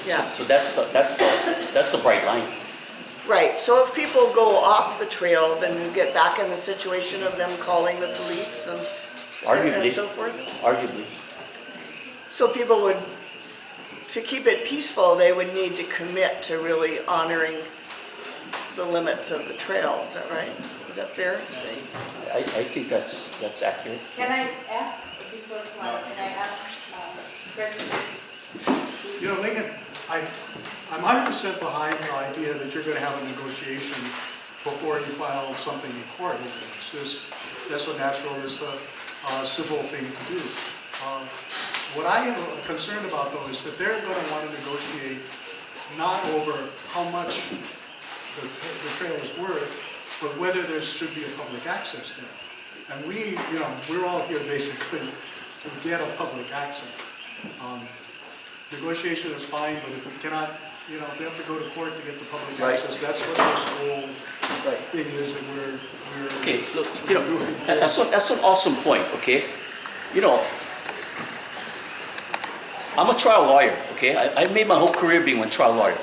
Yeah. So that's the bright line. Right, so if people go off the trail, then you get back in the situation of them calling the police and so forth? Arguably. So people would, to keep it peaceful, they would need to commit to really honoring the limits of the trail, is that right? Is that fair to say? I think that's accurate. Can I ask, before tomorrow, can I ask President? You know, Lincoln, I'm 100% behind the idea that you're going to have a negotiation before you file something in court. That's so natural, it's a civil thing to do. What I am concerned about, though, is that they're going to want to negotiate not over how much the trail is worth, but whether there should be a public access there. And we're all here basically to get a public access. Negotiation is fine, but if we cannot, you know, if we have to go to court to get the public Right. access, that's what this whole Right. thing is that we're. Okay, look, you know, that's an awesome point, okay? You know, I'm a trial lawyer, okay? I've made my whole career being a trial lawyer.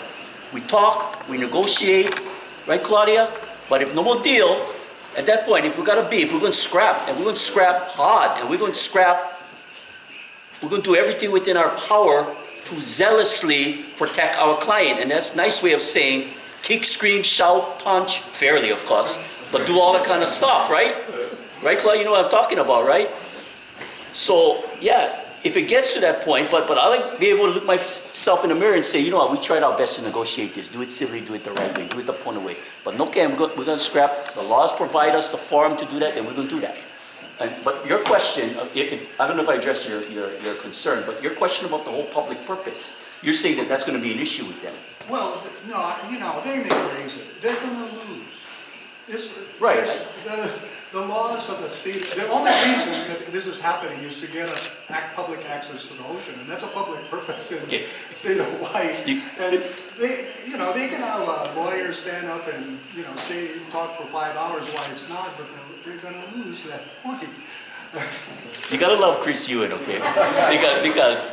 We talk, we negotiate, right, Claudia? But if no more deal, at that point, if we're gonna scrap, and we're gonna scrap hard, and we're gonna do everything within our power to zealously protect our client. And that's a nice way of saying, kick, scream, shout, punch, fairly, of course, but do all that kind of stuff, right? Right, Claudia, you know what I'm talking about, right? So, yeah, if it gets to that point, but I like to be able to look myself in the mirror and say, you know what, we tried our best to negotiate this, do it civilly, do it the right way, do it the point way. But okay, we're going to scrap, the laws provide us the forum to do that, and we're going to do that. But your question, I don't know if I addressed your concern, but your question about the whole public purpose, you're saying that that's going to be an issue with them. Well, no, you know, they may raise it, they're gonna lose. Right. The laws of the state, the only reason that this is happening is to get public access to the ocean, and that's a public purpose in the state of Hawaii. And they, you know, they can have a lawyer stand up and, you know, talk for 5 hours why it's not, but they're gonna lose that point. You gotta love Chris Ewan, okay? Because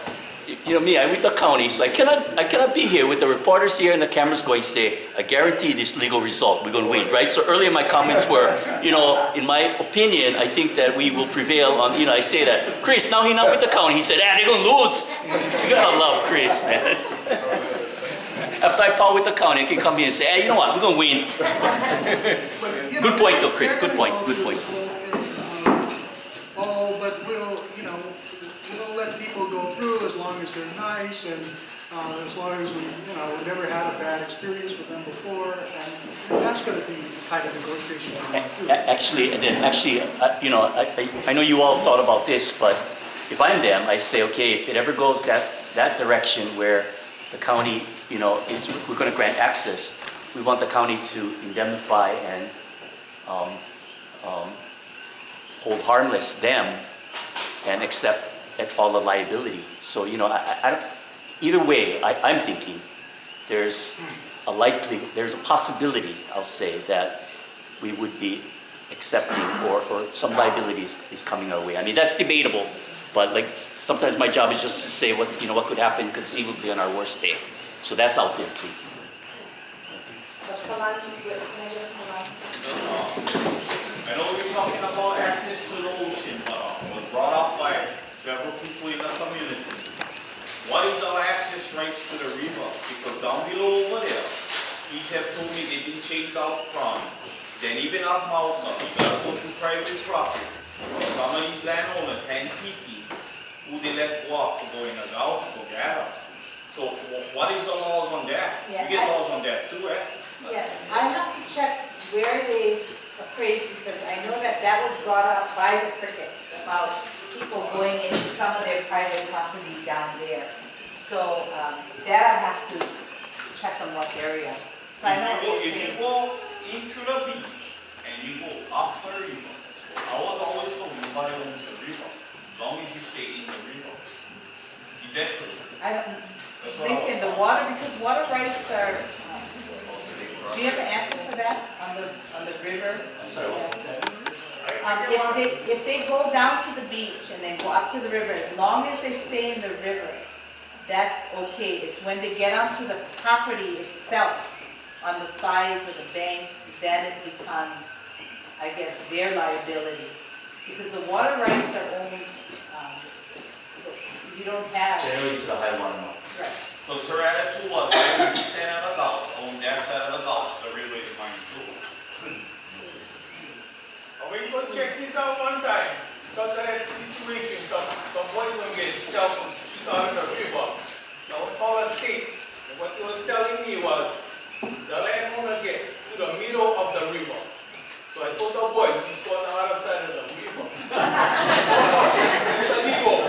you know me, I'm with the county, so I cannot be here with the reporters here and the cameras going say, I guarantee this legal result, we're gonna win, right? So earlier my comments were, you know, in my opinion, I think that we will prevail on, you know, I say that. Chris, now he's not with the county, he said, they're gonna lose. You gotta love Chris, man. After I power with the county, I can come here and say, you know what, we're gonna win. Good point though, Chris, good point, good point. But we'll let people go through as long as they're nice and as long as we never had a bad experience with them before, and that's going to be the kind of negotiation we're going through. Actually, you know, I know you all thought about this, but if I'm them, I say, okay, if it ever goes that direction where the county, you know, we're going to grant access, we want the county to indemnify and hold harmless them and accept all the liability. So, you know, I don't, either way, I'm thinking there's a possibility, I'll say, that we would be accepting or some liability is coming our way. I mean, that's debatable, but like sometimes my job is just to say what could happen conceivably on our worst day. So that's out there too. I know we're talking about access to the ocean, but it was brought up by several people in the community. What is our access rights to the river? Because down below over there, each have told me they've been chased out from. Then even up mountain, you gotta go to private property. Some of these landowners, handpicking, who they let go off for going to the Gulf for gather. So what is the laws on that? Yeah, you get laws on that too, eh? Yeah, I have to check where they appraised, because I know that was brought up by the cricket about people going into some of their private property down there. So that I have to check on what area. So I know If you go into the beach and you go up the river, I was always told nobody owns the river, as long as you stay in the river. Is that true? I don't think in the water, because water rights are, do you have an answer for that on the river? If they go down to the beach and then go up to the river, as long as they stay in the river, that's okay. It's when they get onto the property itself, on the sides of the banks, then it becomes, I guess, their liability. Because the water rights are only, you don't have. Generally to the high water mark. Right. Because her attitude was, I will stand on the Gulf, on that side of the Gulf, the railway is mine too. When you go check this out one time, because of that situation, some boys will get shot from out of the river. Now we call a state. And what he was telling me was, the landowner get to the middle of the river. So I told the boys, just go on the other side of the river. It's illegal.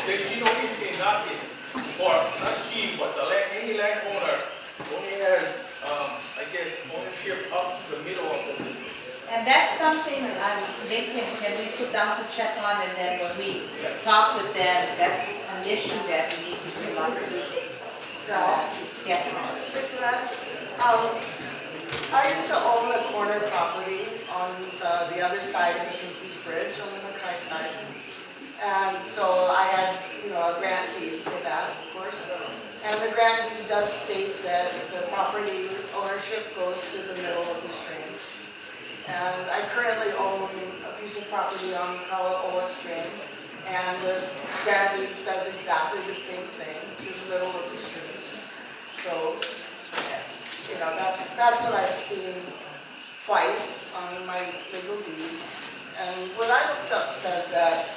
Then she don't be saying nothing. Or not she, but any landowner only has, I guess, ownership up to the middle of the river. And that's something, can we put down to check on, and then when we talk with them, that's an issue that we need to bring up to. Yeah. Stick to that. I used to own the corner property on the other side of the Pinkies Bridge on the Mackay side. And so I had, a grant deed for that, of course. And the grant deed does state that the property ownership goes to the middle of the stream. And I currently own a piece of property on Kalaoa Stream. And the grant deed says exactly the same thing, to the middle of the stream. So, that's what I've seen twice on my legal deeds. And what I looked up said that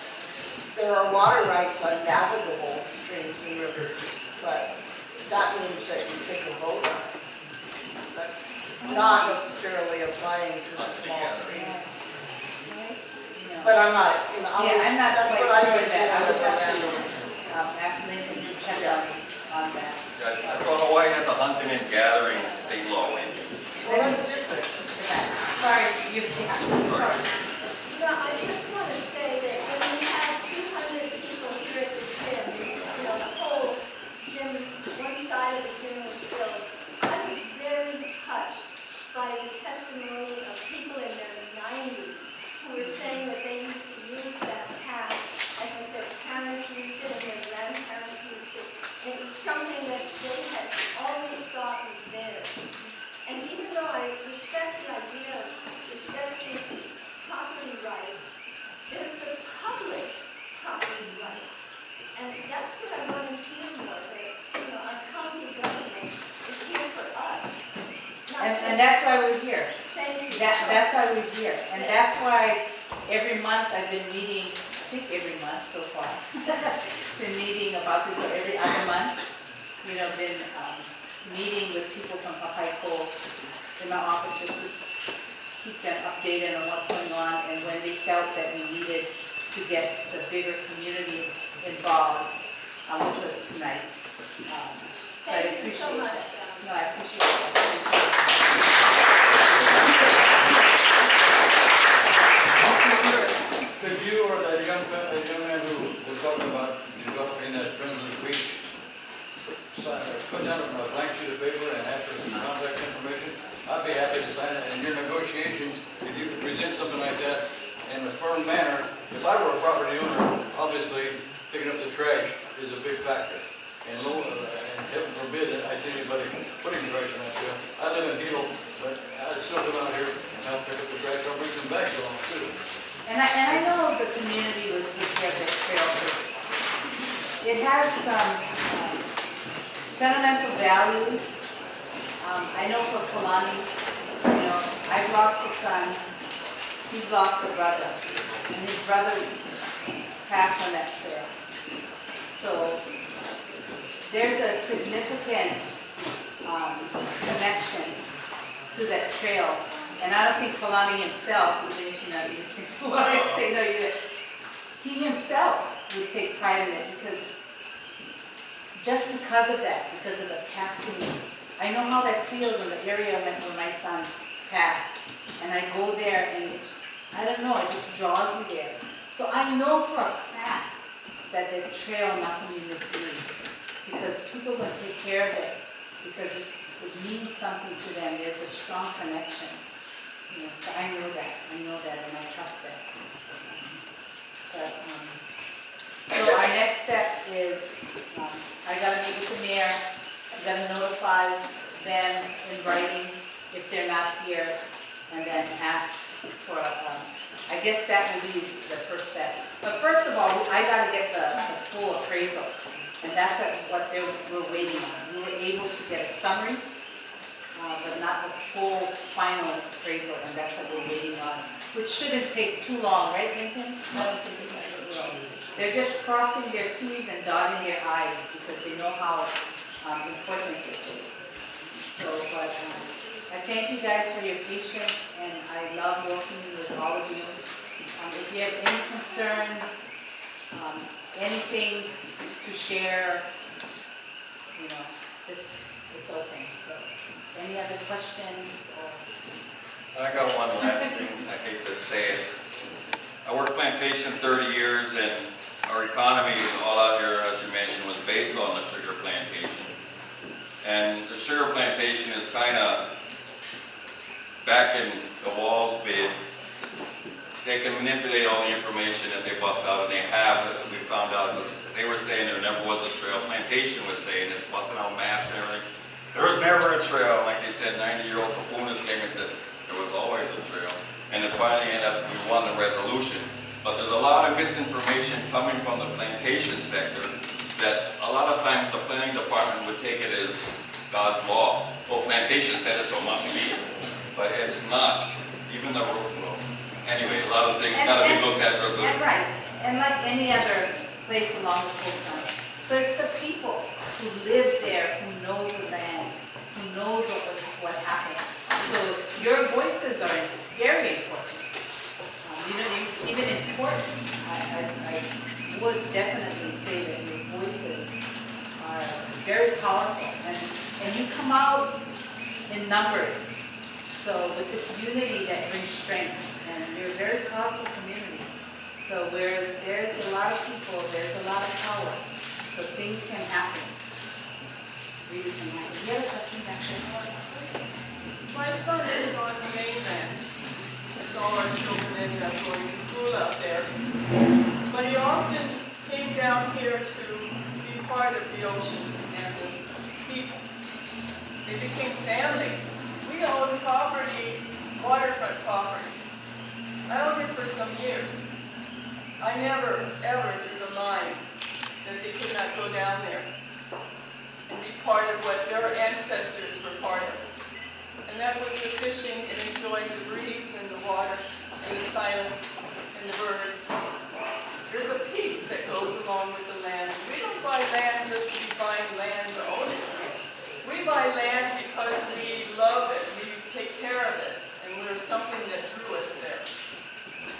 there are water rights on navigable streams and rivers, but that means that you take a boat on it. That's not necessarily applying to the small streams. But I'm not, I'm not that's quite what sure I've that. I been would told. have to ask Lincoln to check on that. I don't know why you have the hunting and gathering state law in you. Well, that's different. Sorry, sorry. No, I just want to say that when we had 200 people here at the gym, the whole gym, one side of the gym was filled. I was very touched by the testimony of people in their 90s who were saying that they used to use that path. I think their parents used it and their grandparents used it. And it was something that they had always thought was theirs. And even though I respect the idea of respecting property rights, there's the public's property rights. And that's what I want to hear more, that, our county government is here for us. And that's why we're here. Thank you. That's why we're here. And that's why every month I've been meeting, I think every month so far, been meeting about this, or every other month, been meeting with people from Papaikou in my office just to keep them updated on what's going on, and when they felt that we needed to get the bigger community involved, which was tonight. So I Thank you so appreciate much. that. No, I appreciate that. Could you or that young man who was talking about developing that Friends Beach, put down a blank sheet of paper and ask for some contact information? I'd be happy to sign it. In your negotiations, if you could present something like that in a firm manner. If I were a property owner, obviously picking up the trash is a big factor. And heaven forbid that I see anybody putting trash in that trail. I live in Hilo, but I still come out here and help pick up the trash. I'll bring some bags along too. And I know the community would take care of this trail. It has some sentimental values. I know for Kalani, I've lost a son, he's lost a brother, and his brother passed on that trail. So there's a significant connection to that trail. And I don't think Kalani himself, he himself would take pride in it, because just because of that, because of the passing, I know how that feels in the area when my son passed. And I go there and I don't know, it just draws you there. So I know for a fact that the trail not going to be misused, because people will take care of it, because it means something to them. There's a strong connection. So I know that, and I trust that. So our next step is, I got to meet with the mayor, I got to notify them in writing if they're not here, and then ask for, I guess that will be the first step. But first of all, I got to get the full appraisal, and that's what we're waiting on. We were able to get a summary, but not the full final appraisal, and that's what we're waiting on, which shouldn't take too long, right, Lincoln? I don't think it will. They're just crossing their T's and dotting their I's, because they know how important this is. So, but I thank you guys for your patience, and I love working with all of you. If you have any concerns, anything to share, it's open. So, any other questions? I got one last thing. I hate to say it. I worked plantation 30 years, and our economy all out here, as you mentioned, was based on the sugar plantation. And the sugar plantation is kind of back in the Walls bid. They can manipulate all the information that they bust out, and they have. We found out that they were saying there never was a trail. Plantation was saying this, busting out maps and everything. There was never a trail. Like they said, 90-year-old Kapuna's thing and said there was always a trail. And then finally ended up, we won the resolution. But there's a lot of misinformation coming from the plantation sector that a lot of times the planning department would take it as God's law. Well, plantation said it, so it must be. But it's not. Even the road. Anyway, a lot of things gotta be looked at real good. And right, and like any other place along the coastline. So it's the people who live there, who know the land, who knows what happened. So your voices are very important. Even importance, I would definitely say that your voices are very powerful. And you come out in numbers. So with this unity that brings strength. And we're a very powerful community. So where there's a lot of people, there's a lot of power. So things can happen. Really can happen. Do you have a question back there? My son is on the mainland. It's all our children ended up going to school out there. But he often came down here to be part of the ocean and the people. They became family. We own property, waterfront property. I owned it for some years. I never, ever drew the line that they could not go down there and be part of what their ancestors were part of. And that was the fishing and enjoying the breeze and the water and the silence and the birds. There's a peace that goes along with the land. We don't buy land just to be buying land to own it. We buy land because we love it, we take care of it, and there's something that drew us there.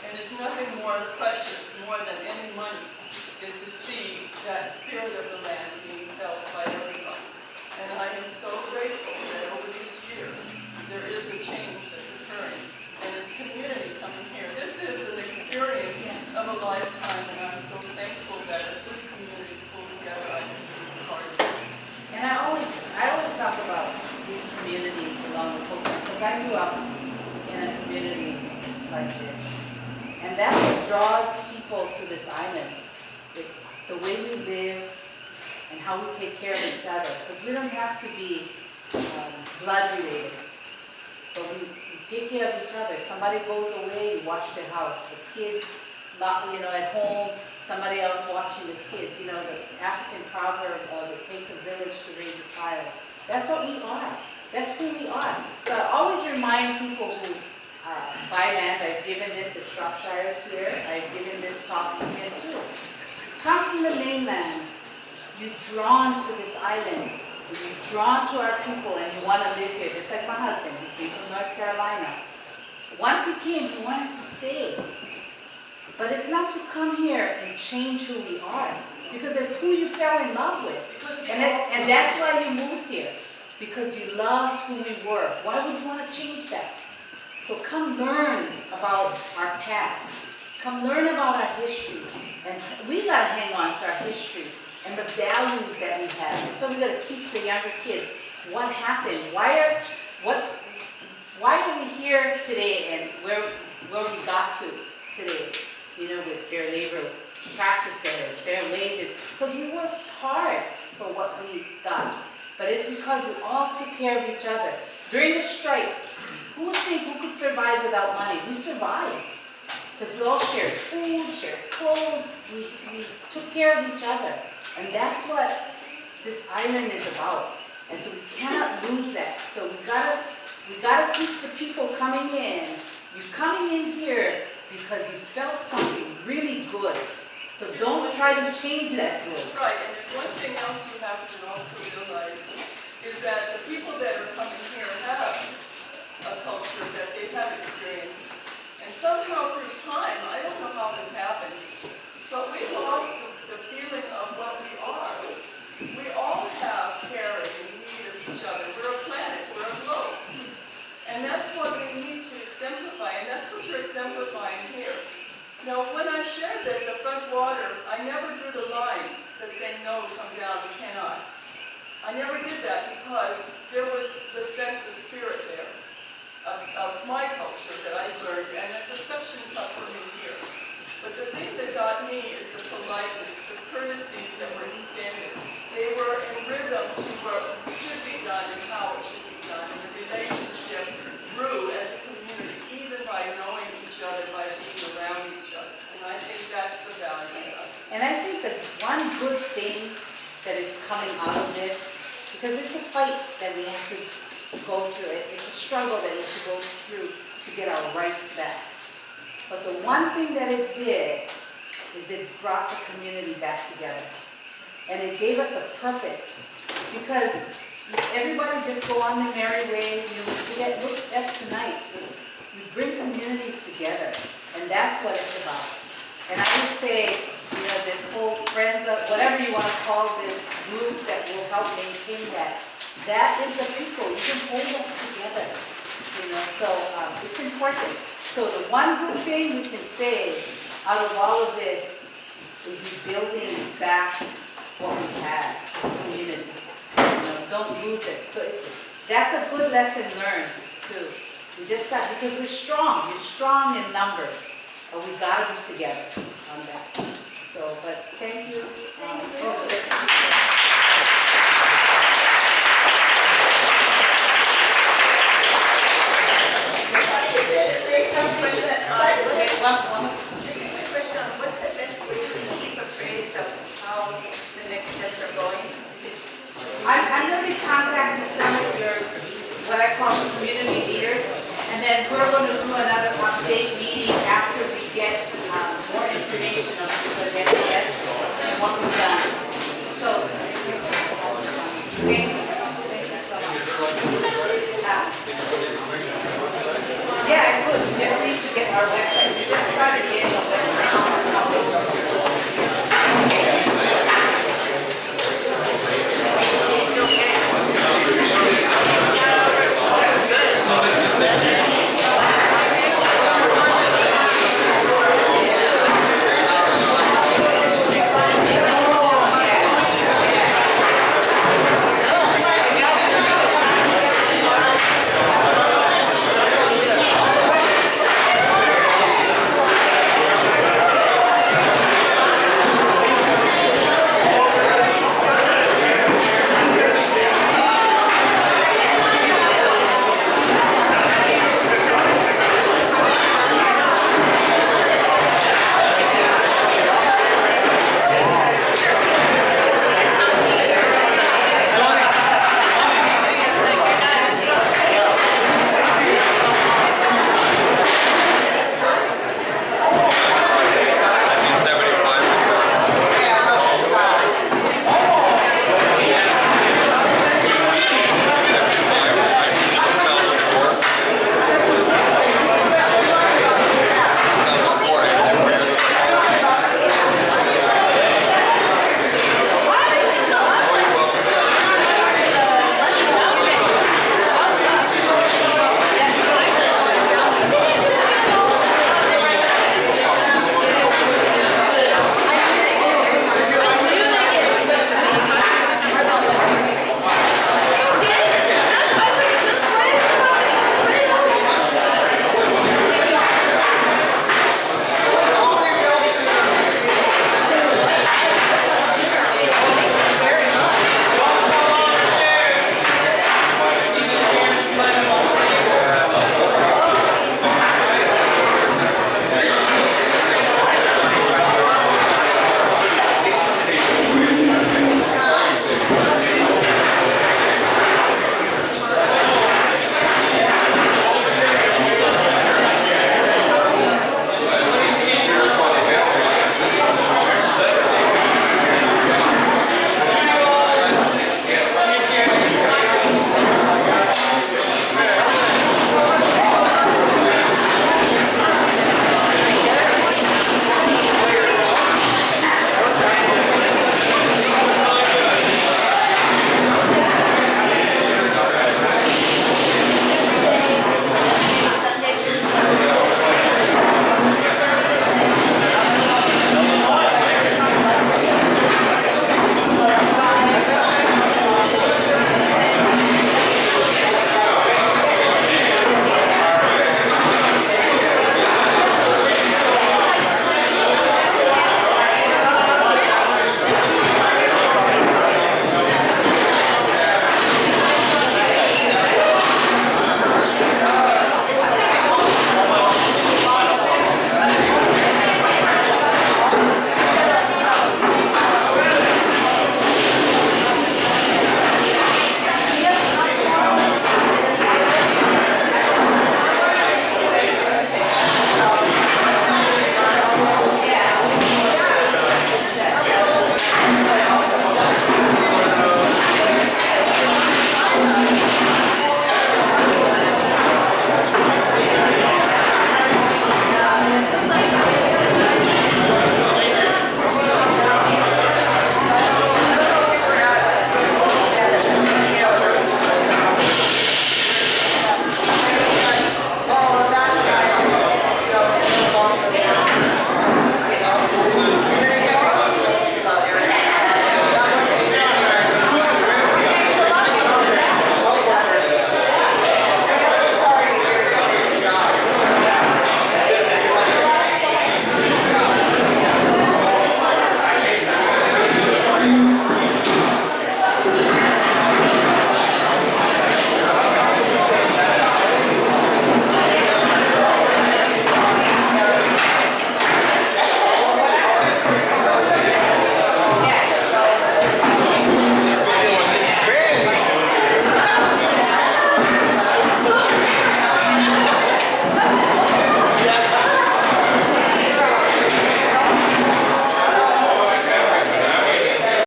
And it's nothing more precious, more than any money, is to see that spirit of the land being felt by everyone. And I am so grateful that over these years, there is a change that's occurring. And this community coming here, this is an experience of a lifetime, and I'm so thankful that as this community is pulled together, I can be part of it. And I always talk about these communities along the coastline, because I grew up in a community like this. And that's what draws people to this island. It's the way we live and how we take care of each other. Because we don't have to be blood related, but we take care of each other. Somebody goes away, you watch their house. The kids, at home, somebody else watching the kids. The African proverb of it takes a village to raise a child. That's what we are. That's who we are. So I always remind people who buy land. I've given this at Shropshire's here. I've given this talk to men too. Come from the mainland. You're drawn to this island. You're drawn to our people and you want to live here. Just like my husband. He came from North Carolina. Once he came, he wanted to stay. But it's not to come here and change who we are. Because it's who you fell in love with. And that's why you moved here. Because you loved who we were. Why would you want to change that? So come learn about our past. Come learn about our history. And we got to hang on to our history and the values that we have. So we got to teach the younger kids what happened. Why are we here today and where we got to today? With fair labor practices, fair wages. Because we worked hard for what we got. But it's because we all took care of each other. During the strikes, who would think who could survive without money? We survived. Because we all shared food, shared clothes, we took care of each other. And that's what this island is about. And so we cannot lose that. So we gotta teach the people coming in. You're coming in here because you felt something really good. So don't try to change that good. That's right, and there's one thing else you have to also realize, is that the people that are coming here have a culture that they've had experienced. And somehow through time, I don't know how this happened, but we lost the feeling of what we are. We all have care and need of each other. We're a planet, we're a globe. And that's what we need to exemplify, and that's what you're exemplifying here. Now, said that the front water, I never drew the line that saying, no, come down, you cannot. I never did that because there was the sense of spirit there of my culture that I learned, and it's a suction cup for me here. But the thing that got me is the politeness, the courtesies that were extended. They were in rhythm to what should be done and how it should be done. And the relationship grew as a community, even by knowing each other, by being around each other. And I think that's the value of it. And I think that one good thing that is coming out of this, because it's a fight that we have to go through, it's a struggle that we have to go through to get our rights back. But the one thing that it did is it brought the community back together. And it gave us a purpose. Because everybody just go on their merry way, look at tonight. We bring community together. And that's what it's about. And I would say, this whole friends of, whatever you want to call this group that will help maintain that is the people. You can hold them together. So it's important. So the one good thing we can say out of all of this is building back what we had, community. Don't lose it. So that's a good lesson learned too. We just got, because we're strong. You're strong in numbers. But we got to be together on that. So, but thank you. Say something that One. just a quick question on what's the best way to keep appraised of how the next steps are going? I'm going to be contacting some of your, what I call the community leaders, and then we're going to do another update